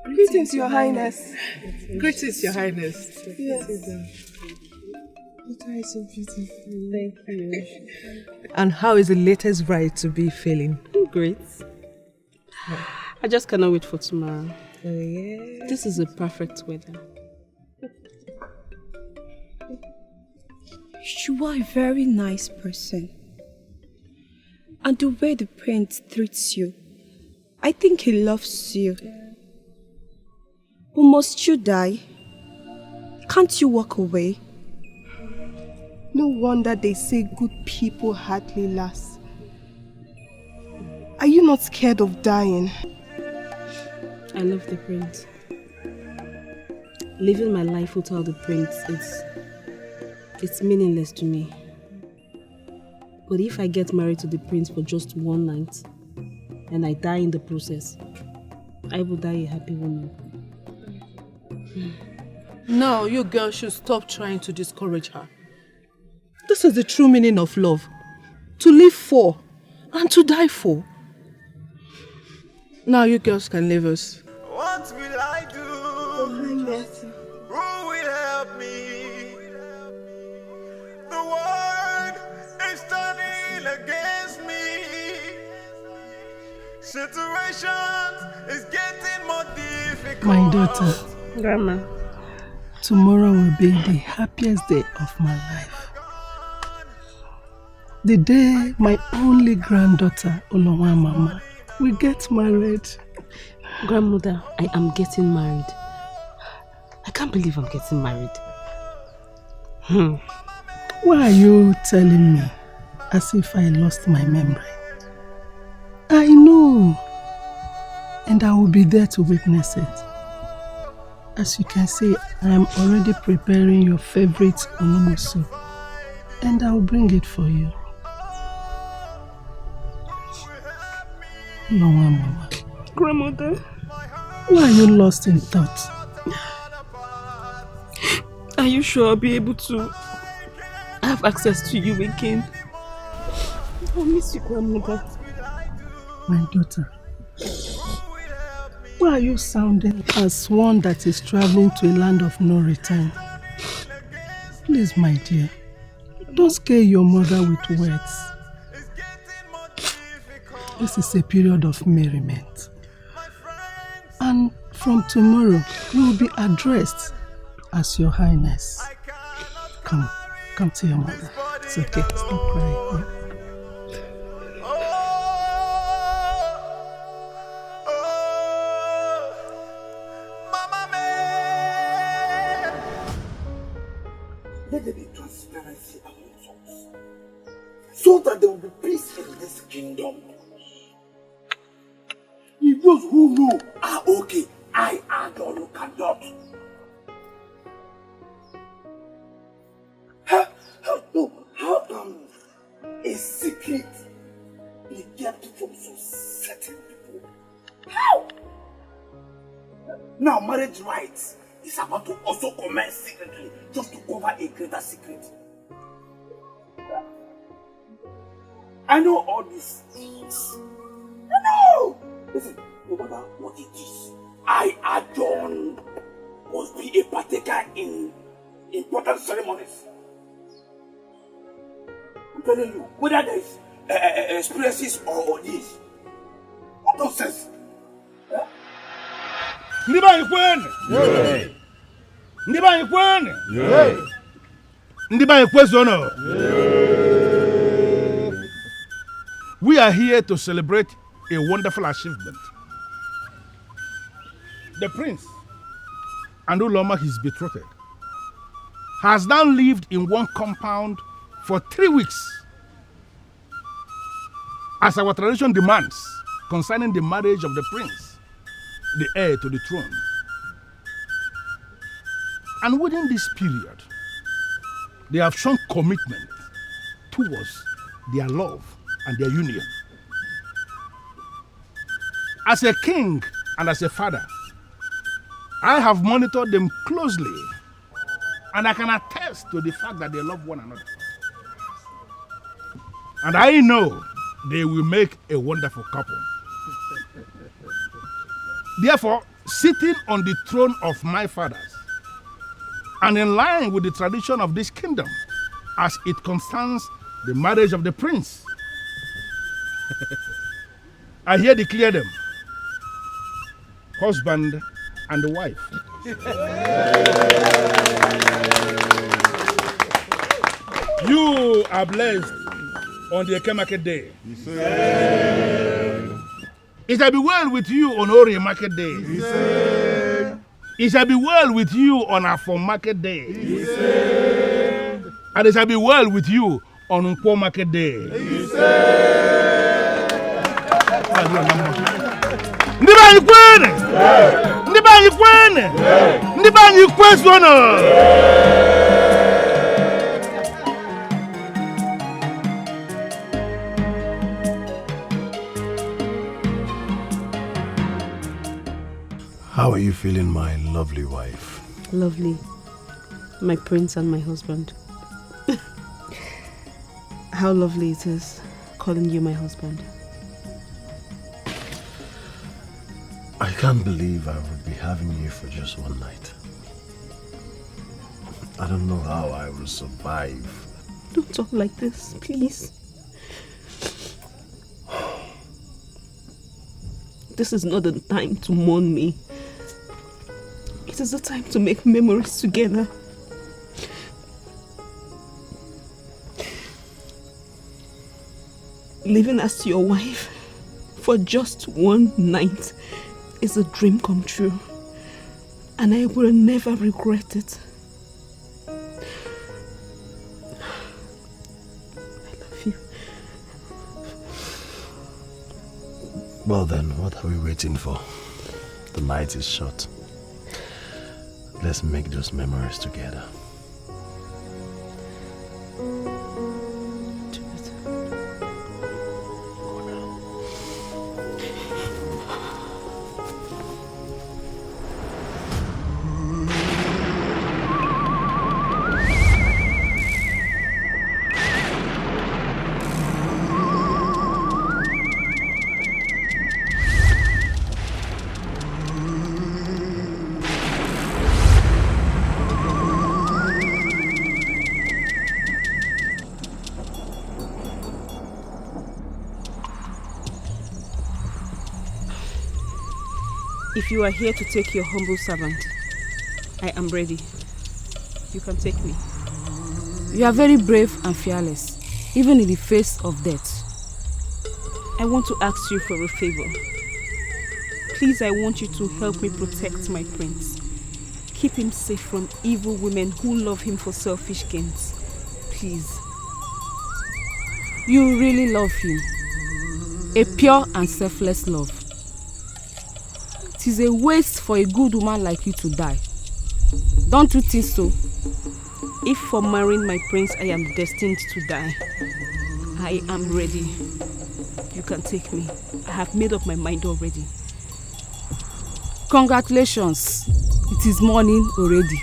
Greetings, Your Highness. Greetings, Your Highness. Yes. Your tie is so beautiful. Thank you. And how is the latest bride to be feeling? Great. I just cannot wait for tomorrow. Oh, yeah. This is a perfect weather. You are a very nice person. And the way the prince treats you, I think he loves you. But must you die? Can't you walk away? No wonder they say good people hardly last. Are you not scared of dying? I love the prince. Living my life without the prince is It's meaningless to me. But if I get married to the prince for just one night, and I die in the process, I will die a happy woman. Now, you girls should stop trying to discourage her. This is the true meaning of love. To live for and to die for. Now you girls can leave us. What will I do? Who will help me? The world is turning against me. Situations is getting more difficult. My daughter. Grandma. Tomorrow will be the happiest day of my life. The day my only granddaughter, Olowa Mama, will get married. Grandmother, I am getting married. I can't believe I'm getting married. Why are you telling me as if I lost my memory? I know, and I will be there to witness it. As you can see, I am already preparing your favorite onumu soup, and I will bring it for you. No, Mama. Grandmother. Why are you lost in thought? Are you sure I'll be able to have access to you again? I miss you, Grandmother. My daughter, why are you sounding as one that is traveling to a land of no return? Please, my dear, don't scare your mother with words. This is a period of merriment. And from tomorrow, you will be addressed as Your Highness. Come to your mother. It's okay, stop crying. Let there be transparency among us, so that there will be peace in this kingdom. If those who know are okay, I are the one who cannot. How can a secret be kept from so certain people? How? Now marriage rights is about to also commence secretly, just to cover a greater secret. I know all these things. I know! Listen, no matter what it is, I, Adon, must be a partaker in important ceremonies. I'm telling you, whether there is experiences or this, what nonsense? Ndiba Ikwen! Ndiba Ikwen! Ndiba Ikwezono! We are here to celebrate a wonderful achievement. The prince, and Uloma, his betrothed, has now lived in one compound for 3 weeks, as our tradition demands concerning the marriage of the prince, the heir to the throne. And within this period, they have shown commitment towards their love and their union. As a king and as a father, I have monitored them closely, and I can attest to the fact that they love one another. And I know they will make a wonderful couple. Therefore, sitting on the throne of my fathers, and in line with the tradition of this kingdom, as it concerns the marriage of the prince, I here declare them husband and wife. You are blessed on the Eke market day. It shall be well with you on Ori market day. It shall be well with you on Afon market day. And it shall be well with you on Nkwo market day. Ndiba Ikwene! Ndiba Ikwene! Ndiba Ikwezono! How are you feeling, my lovely wife? Lovely. My prince and my husband. How lovely it is calling you my husband. I can't believe I would be having you for just one night. I don't know how I will survive. Don't talk like this, please. This is not the time to mourn me. It is the time to make memories together. Living as your wife for just one night is a dream come true, and I will never regret it. I love you. Well then, what are we waiting for? The night is short. Let's make those memories together. If you are here to take your humble servant, I am ready. You can take me. You are very brave and fearless, even in the face of death. I want to ask you for a favor. Please, I want you to help me protect my prince. Keep him safe from evil women who love him for selfish gains. Please. You really love him. A pure and selfless love. It is a waste for a good woman like you to die. Don't you think so? If for marrying my prince I am destined to die, I am ready. You can take me. I have made up my mind already. Congratulations. It is morning already.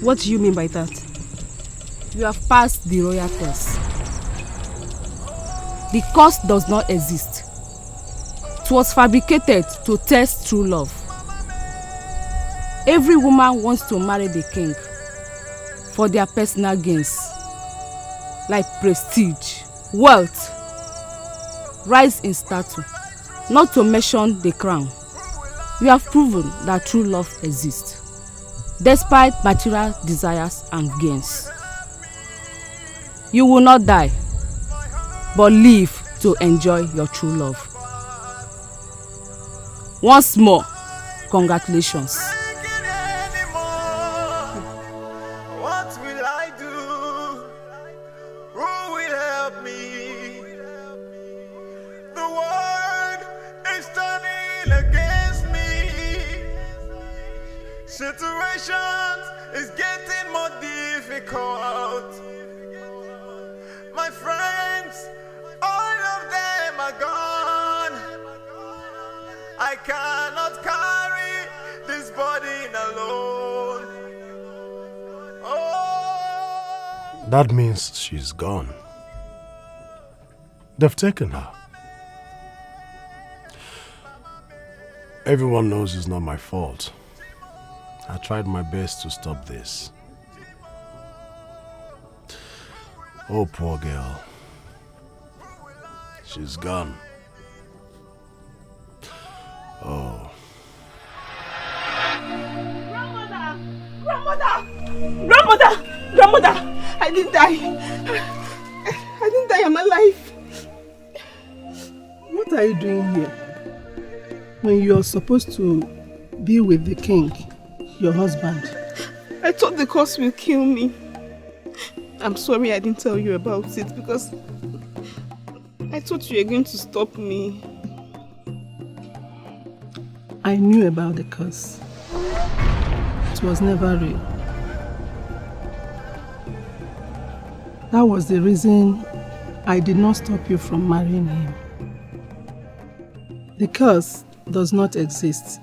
What do you mean by that? You have passed the royal test. The course does not exist. It was fabricated to test true love. Every woman wants to marry the king for their personal gains, like prestige, wealth, rise in stature, not to mention the crown. You have proven that true love exists, despite material desires and gains. You will not die, but live to enjoy your true love. Once more, congratulations. What will I do? Who will help me? The world is turning against me. Situations is getting more difficult. My friends, all of them are gone. I cannot carry this burden alone. Oh. That means she's gone. They've taken her. Everyone knows it's not my fault. I tried my best to stop this. Oh, poor girl. She's gone. Oh. Grandmother! I didn't die. I didn't die, I'm alive. What are you doing here? When you're supposed to be with the king, your husband? I thought the curse will kill me. I'm sorry I didn't tell you about it because I thought you were going to stop me. I knew about the curse. It was never real. That was the reason I did not stop you from marrying him. The curse does not exist,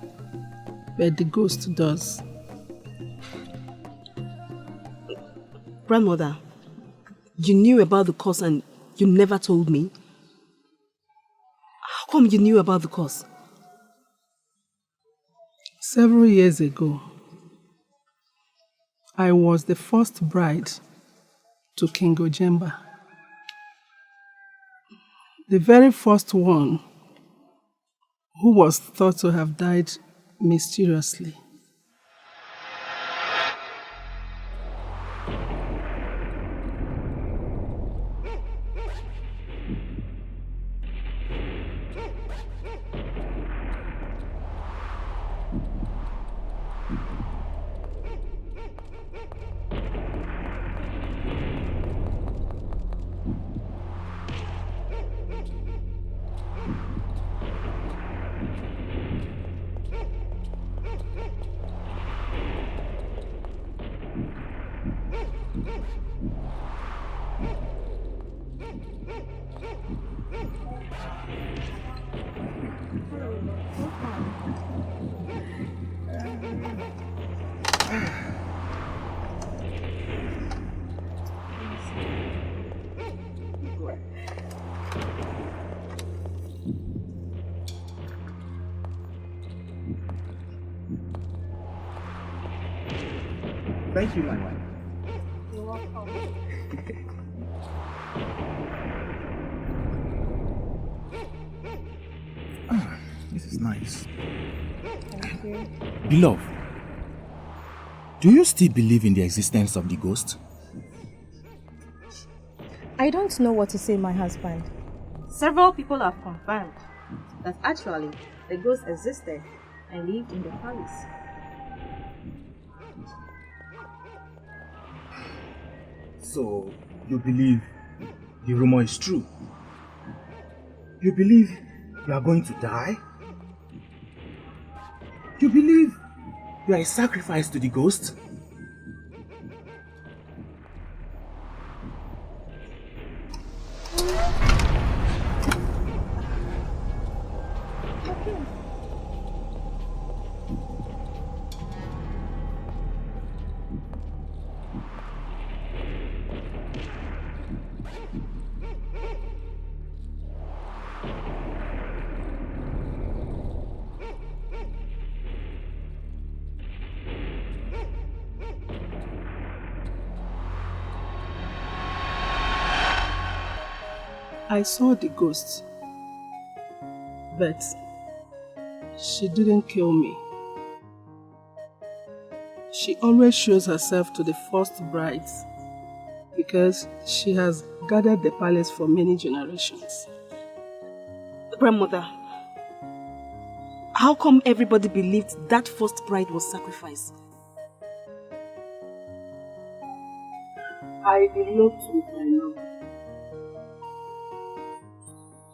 but the ghost does. Grandmother, you knew about the curse and you never told me? How come you knew about the curse? Several years ago, I was the first bride to King Ojemba. The very first one who was thought to have died mysteriously. Thank you, my wife. You're welcome. This is nice. Thank you. Beloved, do you still believe in the existence of the ghost? I don't know what to say, my husband. Several people have confirmed that actually the ghost existed and lived in the palace. So, you believe the rumor is true? You believe you are going to die? You believe you are a sacrifice to the ghost? I saw the ghost, but she didn't kill me. She always shows herself to the first brides because she has guarded the palace for many generations. Grandmother, how come everybody believed that first bride was sacrificed? I eloped with my love.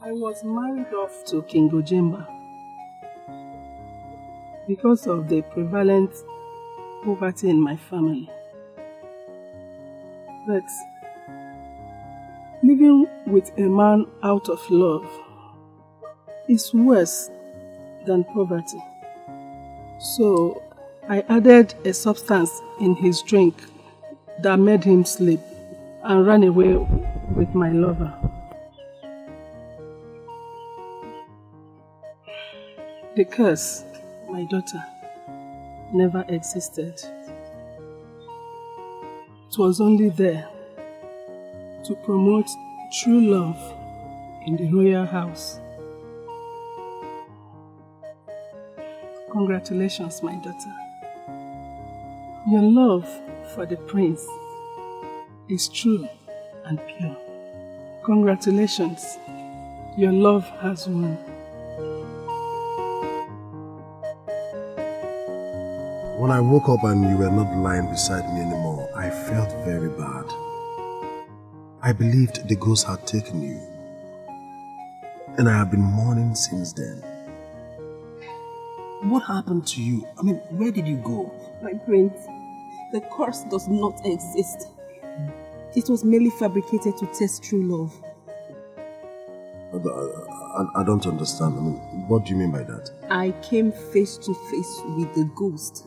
I was married off to King Ojemba because of the prevalent poverty in my family. But living with a man out of love is worse than poverty. So I added a substance in his drink that made him sleep and ran away with my lover. The curse, my daughter, never existed. It was only there to promote true love in the royal house. Congratulations, my daughter. Your love for the prince is true and pure. Congratulations, your love has won. When I woke up and you were not lying beside me anymore, I felt very bad. I believed the ghost had taken you. And I have been mourning since then. What happened to you? I mean, where did you go? My prince, the curse does not exist. It was merely fabricated to test true love. I don't understand. I mean, what do you mean by that? I came face to face with the ghost.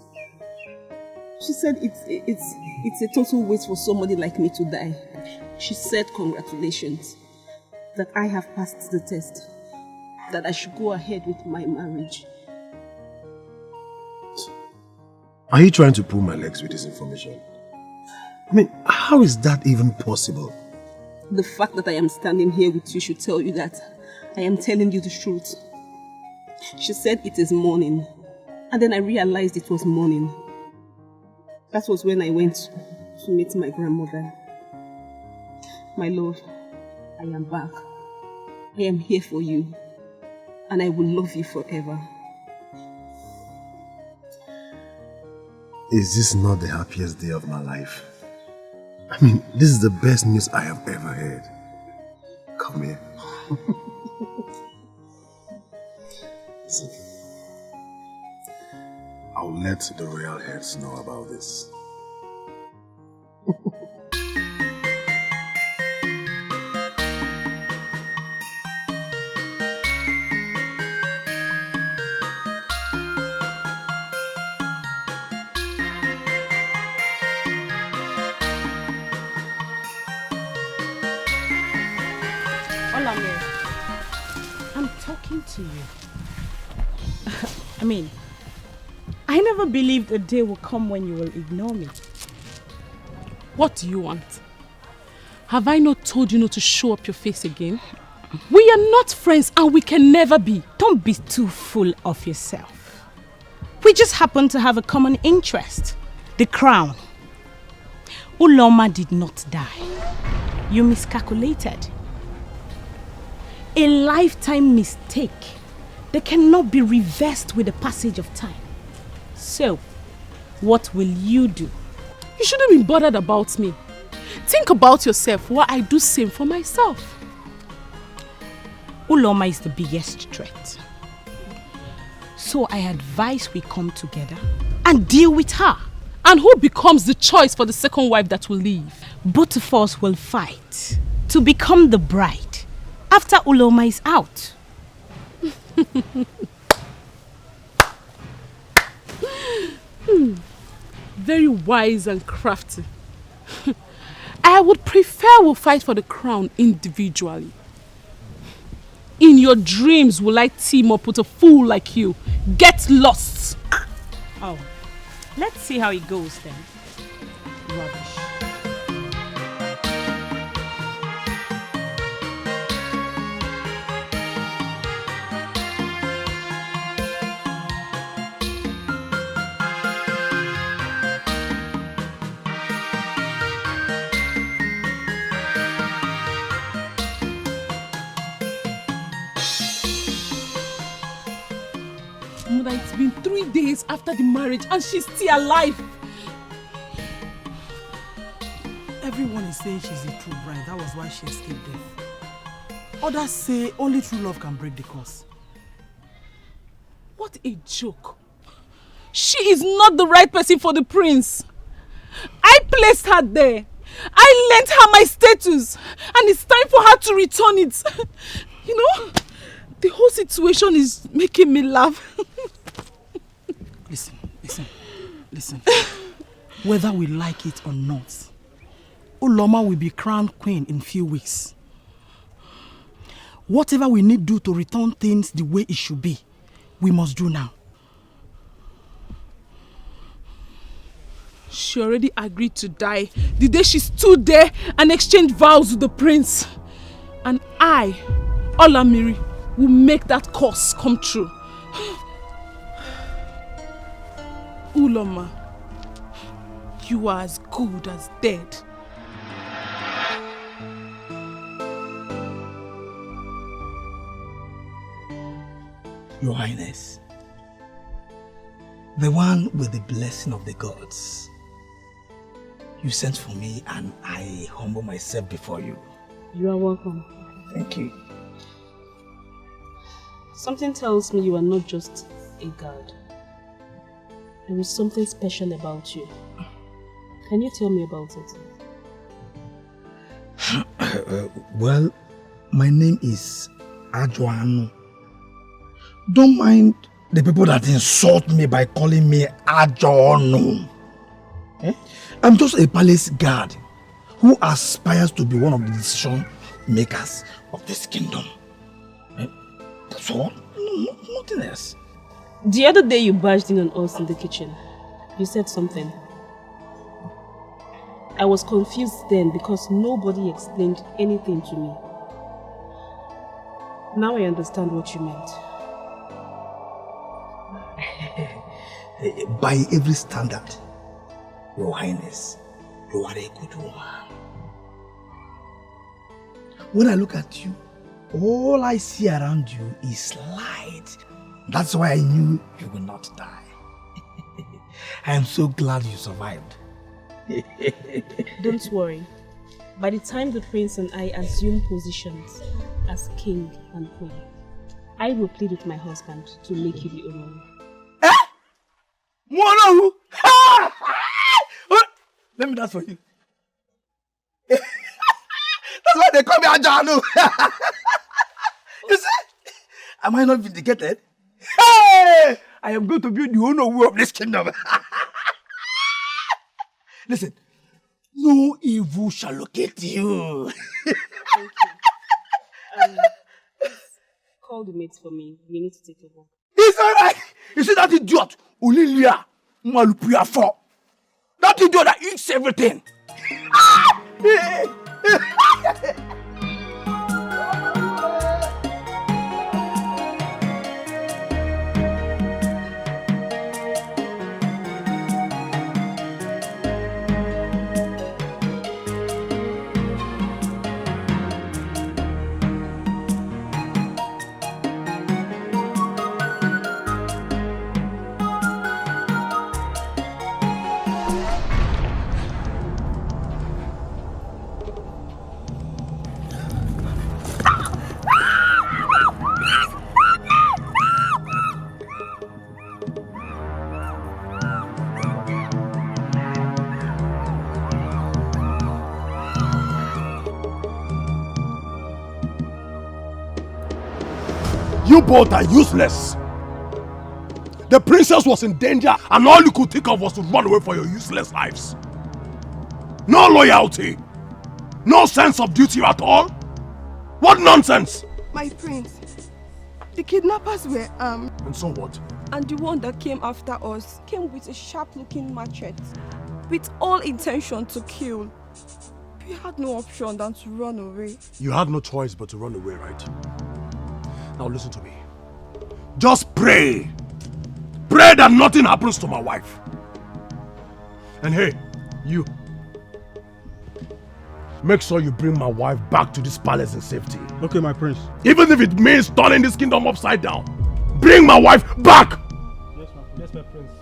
She said it's a total waste for somebody like me to die. She said congratulations, that I have passed the test, that I should go ahead with my marriage. Are you trying to pull my legs with this information? I mean, how is that even possible? The fact that I am standing here with you should tell you that I am telling you the truth. She said it is morning, and then I realized it was morning. That was when I went to meet my grandmother. My love, I am back. I am here for you, and I will love you forever. Is this not the happiest day of my life? I mean, this is the best news I have ever heard. Come here. Listen, I'll let the royal heads know about this. I'm talking to you. I mean, I never believed a day will come when you will ignore me. What do you want? Have I not told you not to show up your face again? We are not friends and we can never be. Don't be too full of yourself. We just happen to have a common interest. The crown. Uloma did not die. You miscalculated. A lifetime mistake that cannot be reversed with the passage of time. So, what will you do? You shouldn't be bothered about me. Think about yourself while I do same for myself. Uloma is the biggest threat. So I advise we come together and deal with her. And who becomes the choice for the second wife that will leave? Both of us will fight to become the bride after Uloma is out. Very wise and crafty. I would prefer we'll fight for the crown individually. In your dreams will I team up with a fool like you? Get lost! Oh, let's see how it goes then. Rubbish. Mother, it's been 3 days after the marriage and she's still alive. Everyone is saying she's a true bride. That was why she escaped death. Others say only true love can break the curse. What a joke. She is not the right person for the prince. I placed her there. I lent her my status. And it's time for her to return it. You know, the whole situation is making me laugh. Listen. Whether we like it or not, Uloma will be crowned queen in few weeks. Whatever we need to do to return things the way it should be, we must do now. She already agreed to die the day she stood there and exchanged vows with the prince. And I, Olamiri, will make that curse come true. Uloma, you are as good as dead. Your Highness, the one with the blessing of the gods, you sent for me and I humble myself before you. You are welcome. Thank you. Something tells me you are not just a guard. There is something special about you. Can you tell me about it? Well, my name is Ajoanu. Don't mind the people that insult me by calling me Ajoanu. Eh? I'm just a palace guard who aspires to be one of the decision makers of this kingdom. Eh? That's all. Nothing else. The other day you barged in on us in the kitchen. You said something. I was confused then because nobody explained anything to me. Now I understand what you meant. By every standard, Your Highness, you are a good woman. When I look at you, all I see around you is light. That's why I knew you will not die. I am so glad you survived. Don't worry. By the time the prince and I assume positions as king and queen, I will plead with my husband to make you the owner. Mono! Let me dance for you. That's why they call me Ajanu. You see? Am I not vindicated? Hey! I am going to be the owner of this kingdom. Listen, no evil shall locate you. Thank you. Call the mates for me. We need to take a walk. It's alright. You see that idiot? Olilia, Malupia for. That idiot that eats everything. You both are useless. The princess was in danger and all you could think of was to run away for your useless lives. No loyalty. No sense of duty at all. What nonsense! My prince, the kidnappers were armed. And so what? And the one that came after us came with a sharp-looking machete, with all intention to kill. We had no option than to run away. You had no choice but to run away, right? Now listen to me. Just pray. Pray that nothing happens to my wife. And hey, you. Make sure you bring my wife back to this palace in safety. Okay, my prince. Even if it means turning this kingdom upside down. Bring my wife back! Yes, my prince.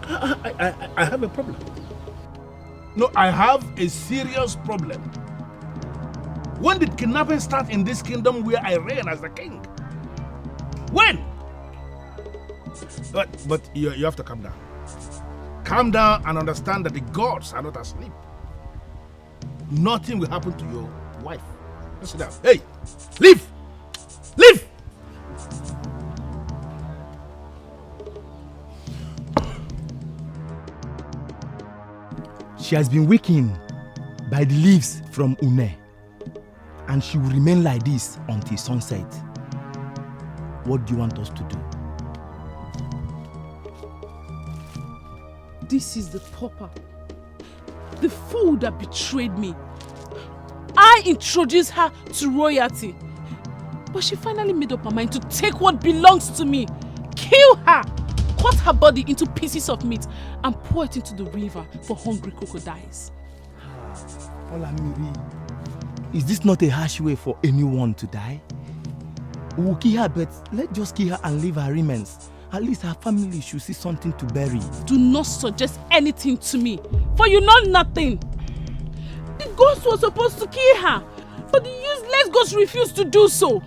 I have a problem. No, I have a serious problem. When did kidnapping start in this kingdom where I reign as the king? When? But you have to calm down. Calm down and understand that the gods are not asleep. Nothing will happen to your wife. Just sit down. Hey, leave! Leave! She has been weakened by the leaves from Une, and she will remain like this until sunset. What do you want us to do? This is the pauper, the fool that betrayed me. I introduced her to royalty, but she finally made up her mind to take what belongs to me, kill her, cut her body into pieces of meat and pour it into the river for hungry crocodiles. Olamiri, is this not a harsh way for anyone to die? We will kill her, but let's just kill her and leave her remains. At least her family should see something to bury. Do not suggest anything to me, for you know nothing. The ghost was supposed to kill her, but the useless ghost refused to do so.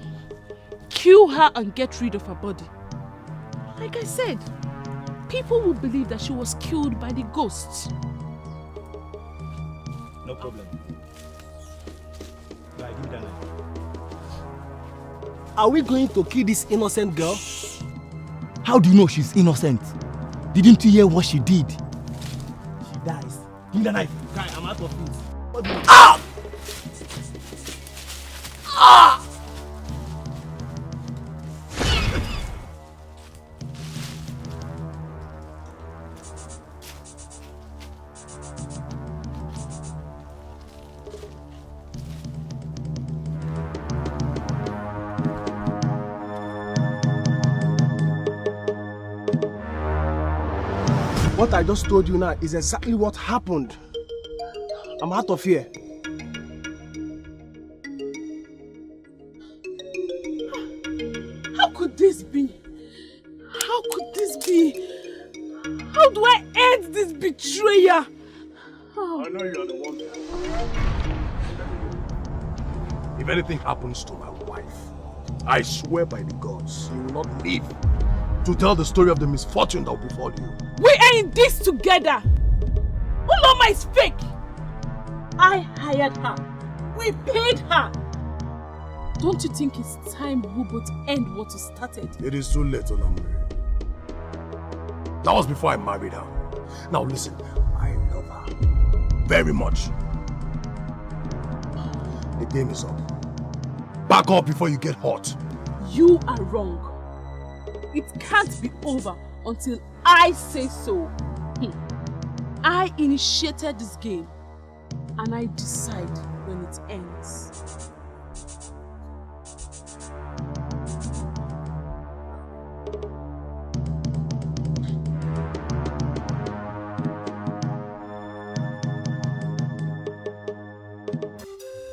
Kill her and get rid of her body. Like I said, people will believe that she was killed by the ghosts. No problem. Guy, give me that knife. Are we going to kill this innocent girl? How do you know she's innocent? Didn't you hear what she did? She dies. Give me that knife. Guy, I'm out of it. What do you Ah! Ah! What I just told you now is exactly what happened. I'm out of here. How could this be? How could this be? How do I end this betrayer? Oh. I know you are the one. If anything happens to my wife, I swear by the gods, you will not live to tell the story of the misfortune that will befall you. We are in this together. Uloma is fake. I hired her. We paid her. Don't you think it's time we both end what you started? It is too late, Olamide. That was before I married her. Now listen, I love her very much. The game is up. Back up before you get hurt. You are wrong. It can't be over until I say so. I initiated this game and I decide when it ends.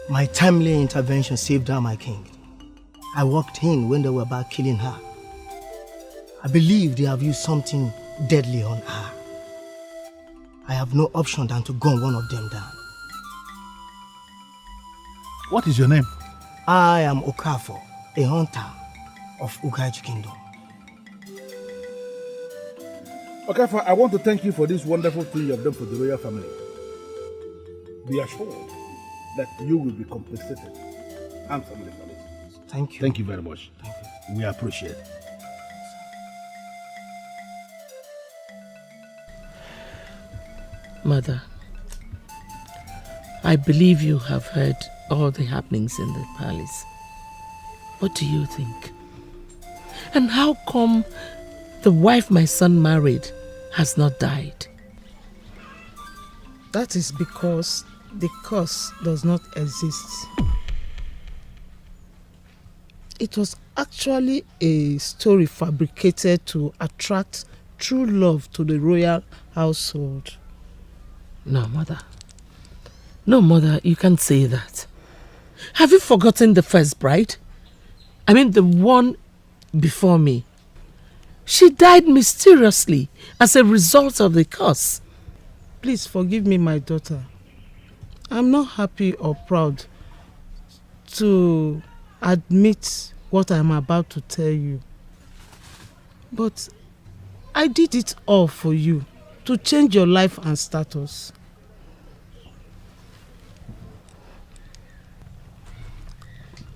My timely intervention saved her, my king. I walked in when they were about killing her. I believe they have used something deadly on her. I have no option than to gun one of them down. What is your name? I am Okafo, a hunter of Ugaji Kingdom. Okay, I want to thank you for this wonderful thing you have done for the royal family. Be assured that you will be compensated handsomely for this. Thank you. Thank you very much. We appreciate it. Mother, I believe you have heard all the happenings in the palace. What do you think? And how come the wife my son married has not died? That is because the curse does not exist. It was actually a story fabricated to attract true love to the royal household. No, Mother. No, Mother, you can't say that. Have you forgotten the first bride? I mean, the one before me. She died mysteriously as a result of the curse. Please forgive me, my daughter. I'm not happy or proud to admit what I'm about to tell you. But I did it all for you, to change your life and status.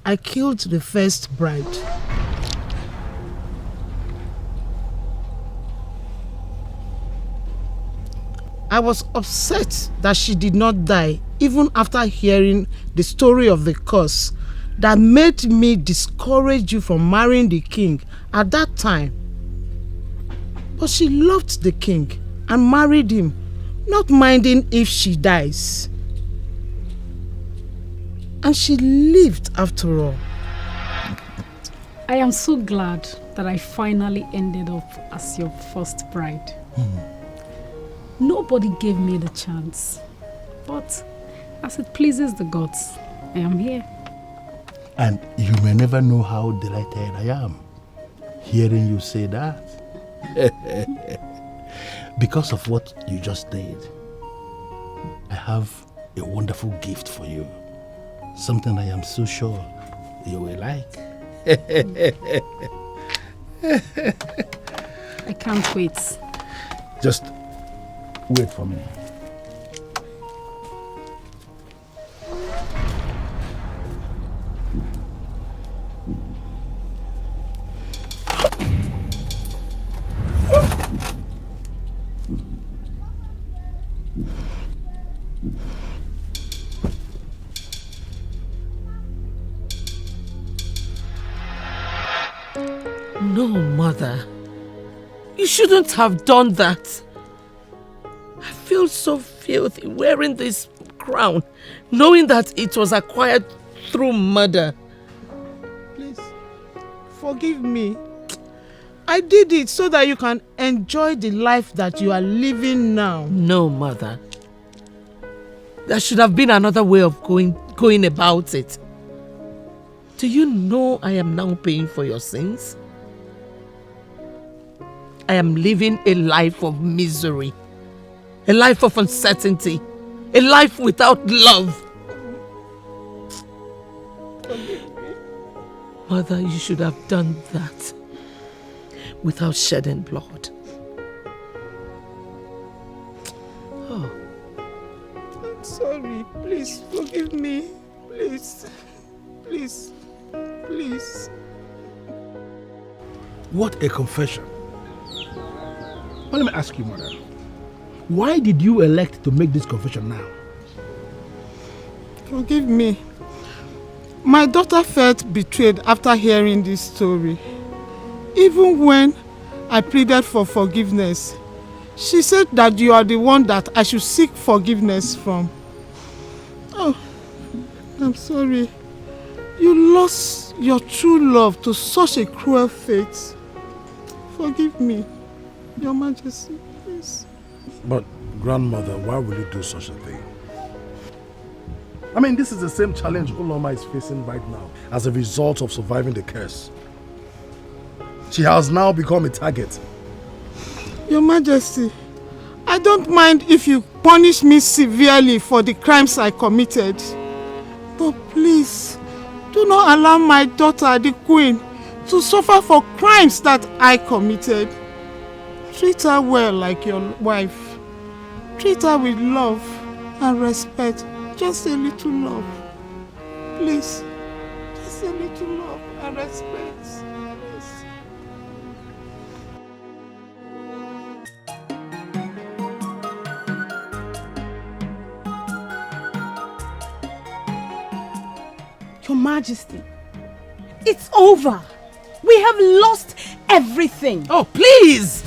I killed the first bride. I was upset that she did not die even after hearing the story of the curse that made me discourage you from marrying the king at that time. But she loved the king and married him, not minding if she dies. And she lived after all. I am so glad that I finally ended up as your first bride. Nobody gave me the chance, but as it pleases the gods, I am here. And you may never know how delighted I am hearing you say that. Because of what you just did, I have a wonderful gift for you. Something I am so sure you will like. I can't wait. Just wait for me. No, Mother. You shouldn't have done that. I feel so filthy wearing this crown, knowing that it was acquired through murder. Please, forgive me. I did it so that you can enjoy the life that you are living now. No, Mother. There should have been another way of going about it. Do you know I am now paying for your sins? I am living a life of misery, a life of uncertainty, a life without love. Mother, you should have done that without shedding blood. Oh. I'm sorry. Please forgive me. Please. Please. Please. What a confession. But let me ask you, Mother. Why did you elect to make this confession now? Forgive me. My daughter felt betrayed after hearing this story. Even when I pleaded for forgiveness, she said that you are the one that I should seek forgiveness from. Oh, I'm sorry. You lost your true love to such a cruel fate. Forgive me, Your Majesty, please. But, Grandmother, why will you do such a thing? I mean, this is the same challenge Uloma is facing right now as a result of surviving the curse. She has now become a target. Your Majesty, I don't mind if you punish me severely for the crimes I committed. But please, do not allow my daughter, the Queen, to suffer for crimes that I committed. Treat her well like your wife. Treat her with love and respect. Just a little love. Please. Just a little love and respect. Please. Your Majesty, it's over. We have lost everything. Oh, please!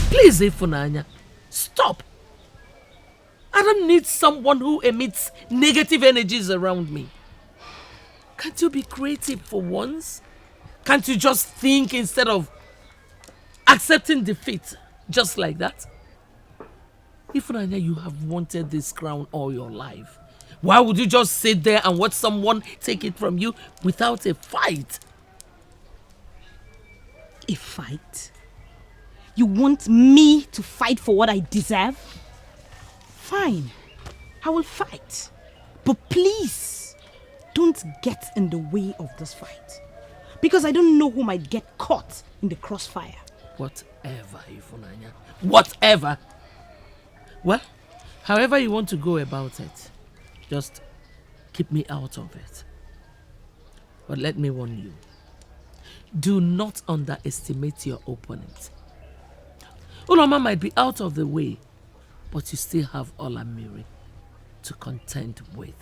Please, Ifunanya, stop. I don't need someone who emits negative energies around me. Can't you be creative for once? Can't you just think instead of accepting defeat just like that? Ifunanya, you have wanted this crown all your life. Why would you just sit there and watch someone take it from you without a fight? A fight? You want me to fight for what I deserve? Fine, I will fight. But please, don't get in the way of this fight. Because I don't know who might get caught in the crossfire. Whatever, Ifunanya. Whatever. Well, however you want to go about it, just keep me out of it. But let me warn you. Do not underestimate your opponent. Uloma might be out of the way, but you still have Olamiri to contend with.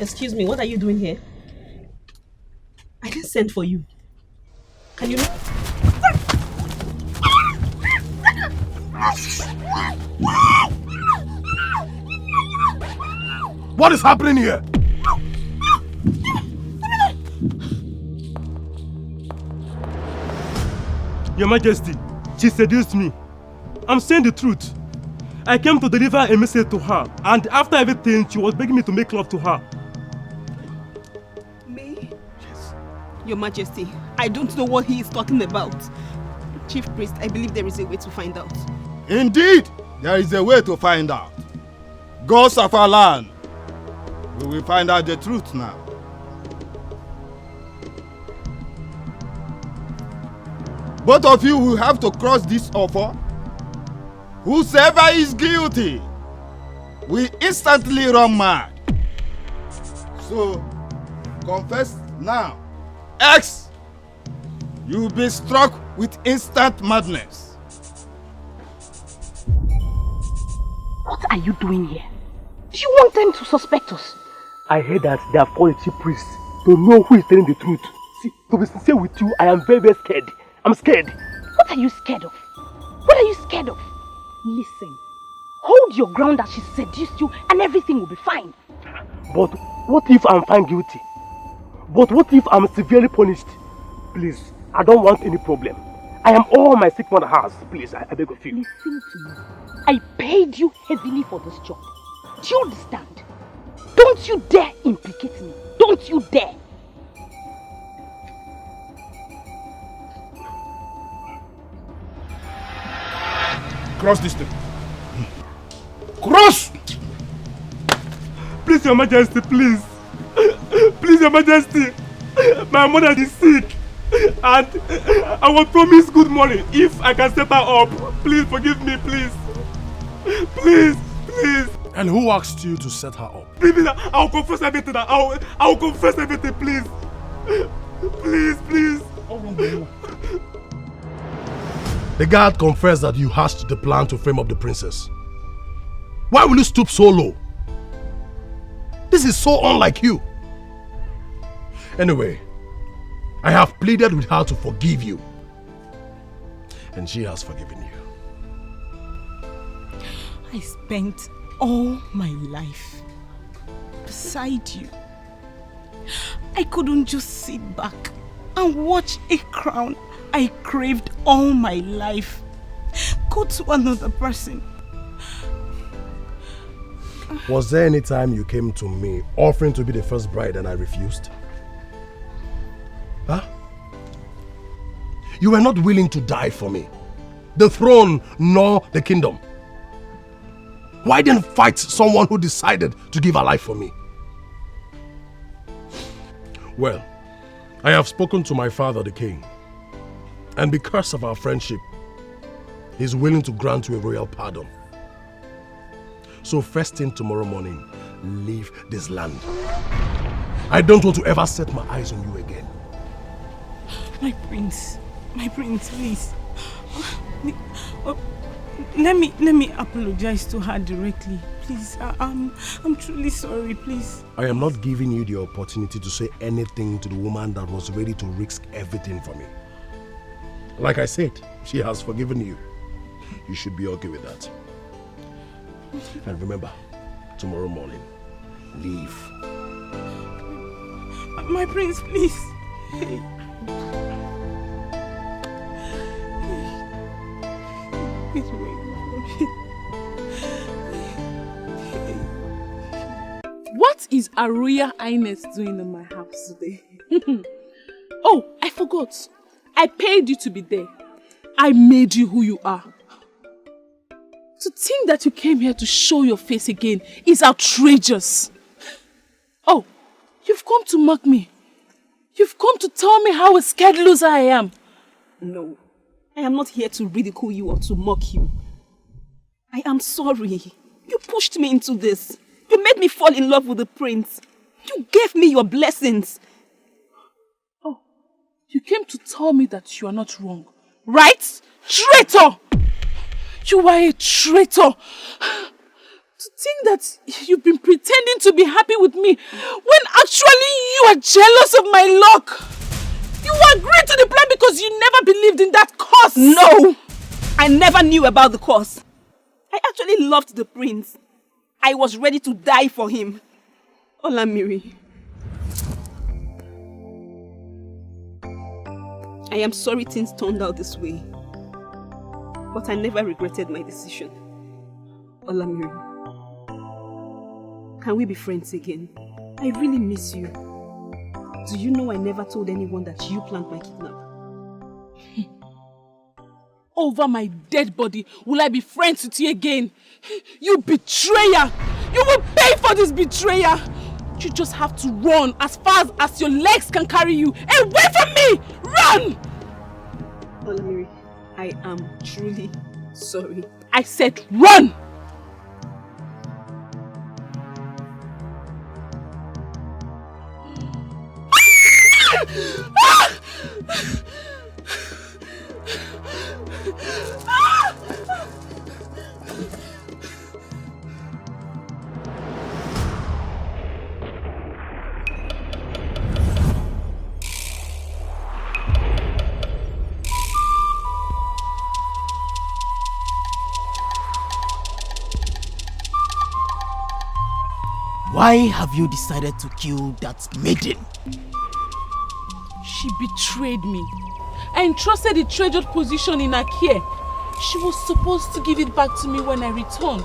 Excuse me, what are you doing here? I didn't send for you. Can you not? What is happening here? Your Majesty, she seduced me. I'm saying the truth. I came to deliver a message to her, and after everything, she was begging me to make love to her. Me? Yes. Your Majesty, I don't know what he is talking about. Chief Priest, I believe there is a way to find out. Indeed, there is a way to find out. Gods of our land, we will find out the truth now. Both of you will have to cross this offer. Whosoever is guilty will instantly run mad. So, confess now. X, you will be struck with instant madness. What are you doing here? Do you want them to suspect us? I heard that they have called a chief priest to know who is telling the truth. See, to be sincere with you, I am very, very scared. I'm scared. What are you scared of? What are you scared of? Listen, hold your ground as she seduced you and everything will be fine. But what if I'm found guilty? But what if I'm severely punished? Please, I don't want any problem. I am all my sick mother has. Please, I beg of you. Listen to me. I paid you heavily for this job. Do you understand? Don't you dare implicate me. Don't you dare. Cross this thing. Cross! Please, Your Majesty, please. Please, Your Majesty. My mother is sick. And I was promised good money if I can set her up. Please forgive me, please. Please, please. And who asked you to set her up? Please, I'll confess everything. I'll confess everything, please. Please, please. The guard confessed that you hatched the plan to frame up the princess. Why will you stoop so low? This is so unlike you. Anyway, I have pleaded with her to forgive you. And she has forgiven you. I spent all my life beside you. I couldn't just sit back and watch a crown I craved all my life go to another person. Was there any time you came to me offering to be the first bride and I refused? Huh? You were not willing to die for me. The throne nor the kingdom. Why then fight someone who decided to give her life for me? Well, I have spoken to my father, the king. And because of our friendship, he's willing to grant you a royal pardon. So first thing tomorrow morning, leave this land. I don't want to ever set my eyes on you again. My prince, please. Let me apologize to her directly. Please, I'm truly sorry, please. I am not giving you the opportunity to say anything to the woman that was ready to risk everything for me. Like I said, she has forgiven you. You should be okay with that. And remember, tomorrow morning, leave. My prince, please. What is a Royal Highness doing in my house today? Oh, I forgot. I paid you to be there. I made you who you are. To think that you came here to show your face again is outrageous. Oh, you've come to mock me. You've come to tell me how a scared loser I am. No, I am not here to ridicule you or to mock you. I am sorry. You pushed me into this. You made me fall in love with the prince. You gave me your blessings. You came to tell me that you are not wrong, right? Traitor! You are a traitor. To think that you've been pretending to be happy with me when actually you are jealous of my luck. You agreed to the plan because you never believed in that cause. No! I never knew about the cause. I actually loved the prince. I was ready to die for him. Olamiri. I am sorry things turned out this way. But I never regretted my decision. Olamiri, can we be friends again? I really miss you. Do you know I never told anyone that you planned my kidnap? Over my dead body, will I be friends with you again? You betrayer! You will pay for this betrayer! You just have to run as fast as your legs can carry you. Away from me! Run! Olamiri, I am truly sorry. I said run! Why have you decided to kill that maiden? She betrayed me. I entrusted the treasured position in her care. She was supposed to give it back to me when I returned.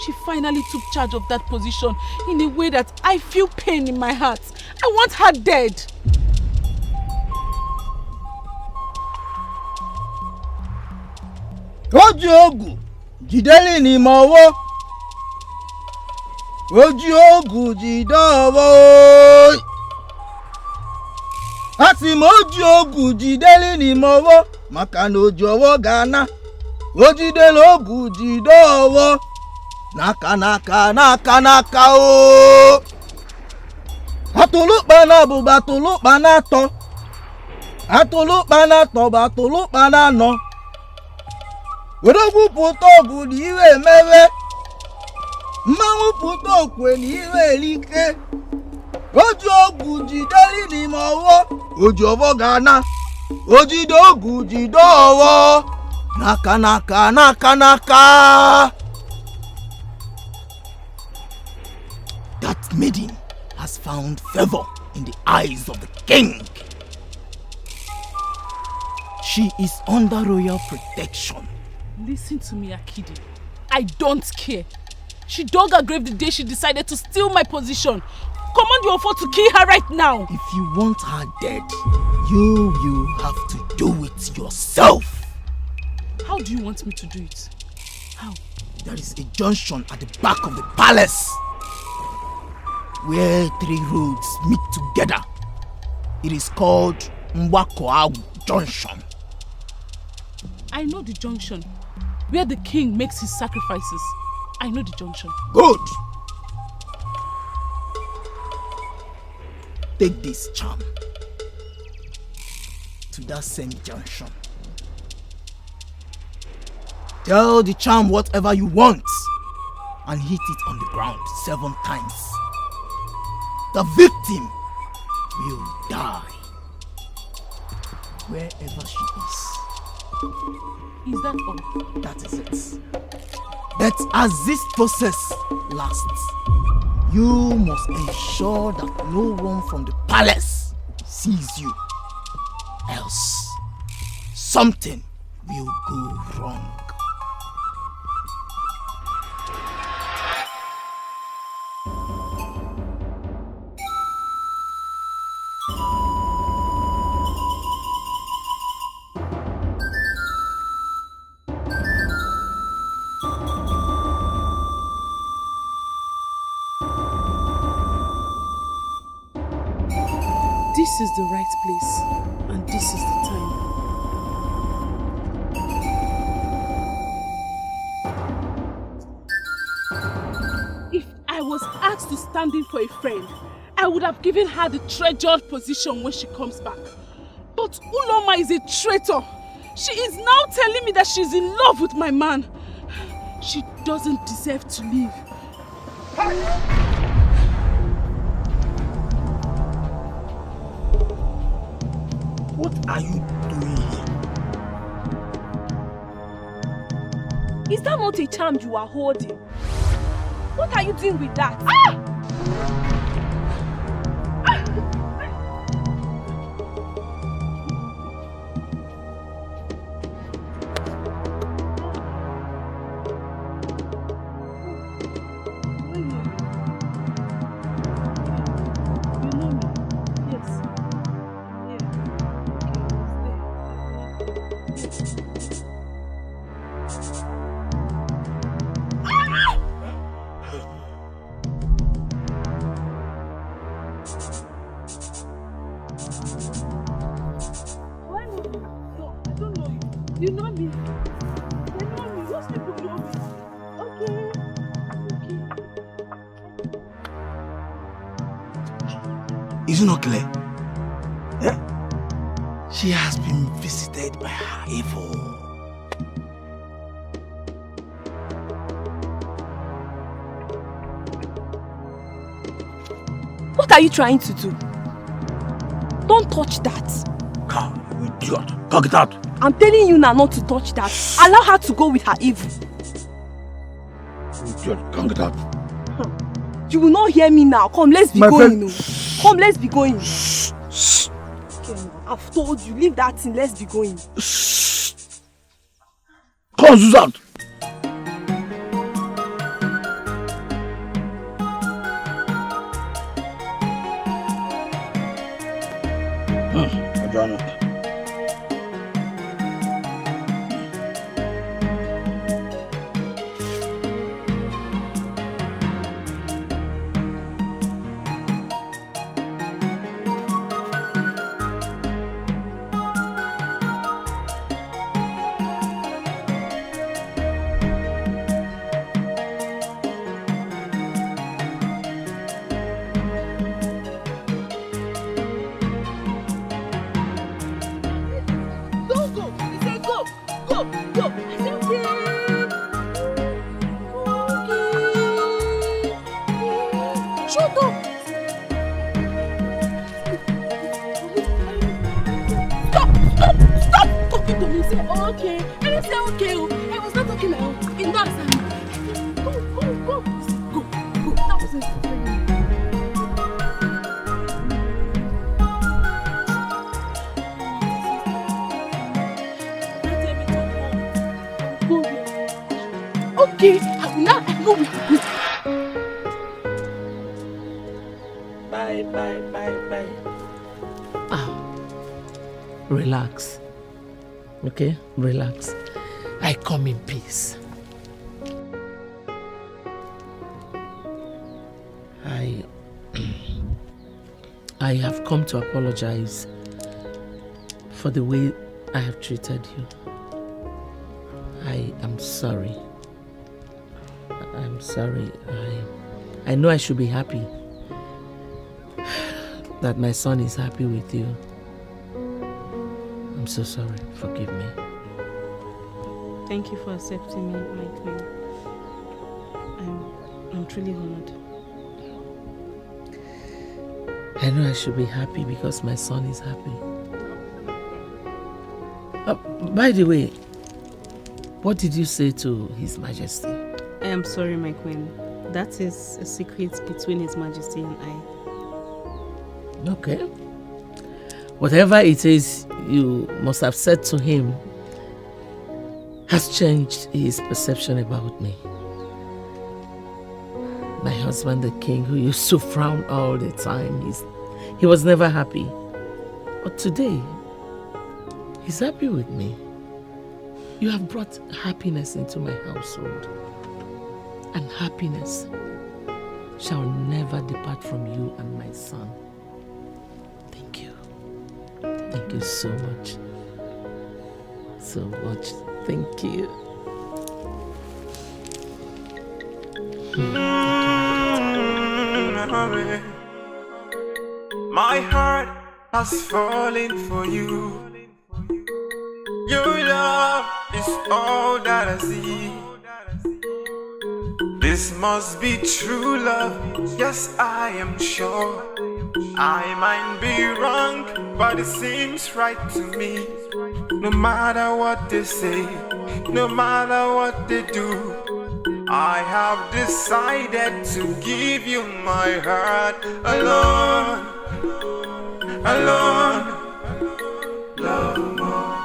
She finally took charge of that position in a way that I feel pain in my heart. I want her dead. Ojú jìdẹ́lì ni mo wọ́. Ojú jìdọ́wọ́. Àti mojú jìdẹ́lì ni mo wọ́. Maka na ojú ọwọ́ gana. Ojidele ogu jìdọ́wọ́. Naka o. Atulupa na bụ atulupa na atọ. Atulupa na atọ bụ atulupa na anọ. Odogwu pụta ọgụ na iwe emewe. Mmanwụ pụta okwe na iwe elike. Oji ogu jideli n'ime ọwọ. Oji ọwọ ga-ana. Ojide ogu jide ọwọ. Naka. That maiden has found favor in the eyes of the king. She is under royal protection. Listen to me, Akidi. I don't care. She dug her grave the day she decided to steal my position. Command your foe to kill her right now. If you want her dead, you have to do it yourself. How do you want me to do it? How? There is a junction at the back of the palace where 3 roads meet together. It is called Mwakoawu Junction. I know the junction where the king makes his sacrifices. I know the junction. Good. Take this charm to that same junction. Tell the charm whatever you want and hit it on the ground 7 times. The victim will die wherever she is. Is that all? That is it. But as this process lasts, you must ensure that no one from the palace sees you. Else, something will go wrong. This is the right place, and this is the time. If I was asked to stand in for a friend, I would have given her the treasured position when she comes back. But Uloma is a traitor. She is now telling me that she's in love with my man. She doesn't deserve to live. What are you doing here? Is that not a charm you are holding? What are you doing with that? You know me. They know me. Those people know me. Okay. Is it not clear? Yeah? She has been visited by her evil. What are you trying to do? Don't touch that. Come, you idiot. Go get out. I'm telling you now not to touch that. Allow her to go with her evil. You idiot. Go get out. You will not hear me now. Come, let's be going. Come, let's be going. Okay, I've told you, leave that thing. Let's be going. Come, Susan. Relax. Okay? Relax. I come in peace. I have come to apologize for the way I have treated you. I am sorry. I'm sorry. I know I should be happy that my son is happy with you. I'm so sorry. Forgive me. Thank you for accepting me, my queen. I'm truly honored. I know I should be happy because my son is happy. By the way, what did you say to His Majesty? I am sorry, my queen. That is a secret between His Majesty and I. Okay. Whatever it is you must have said to him has changed his perception about me. My husband, the king, who used to frown all the time, he was never happy. But today, he's happy with me. You have brought happiness into my household. And happiness shall never depart from you and my son. Thank you. Thank you so much. So much. Thank you. My heart has fallen for you. Your love is all that I see. This must be true love. Yes, I am sure. I might be wrong, but it seems right to me. No matter what they say, no matter what they do, I have decided to give you my heart alone, alone. Love more.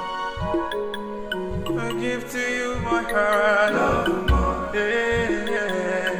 I give to you my heart alone.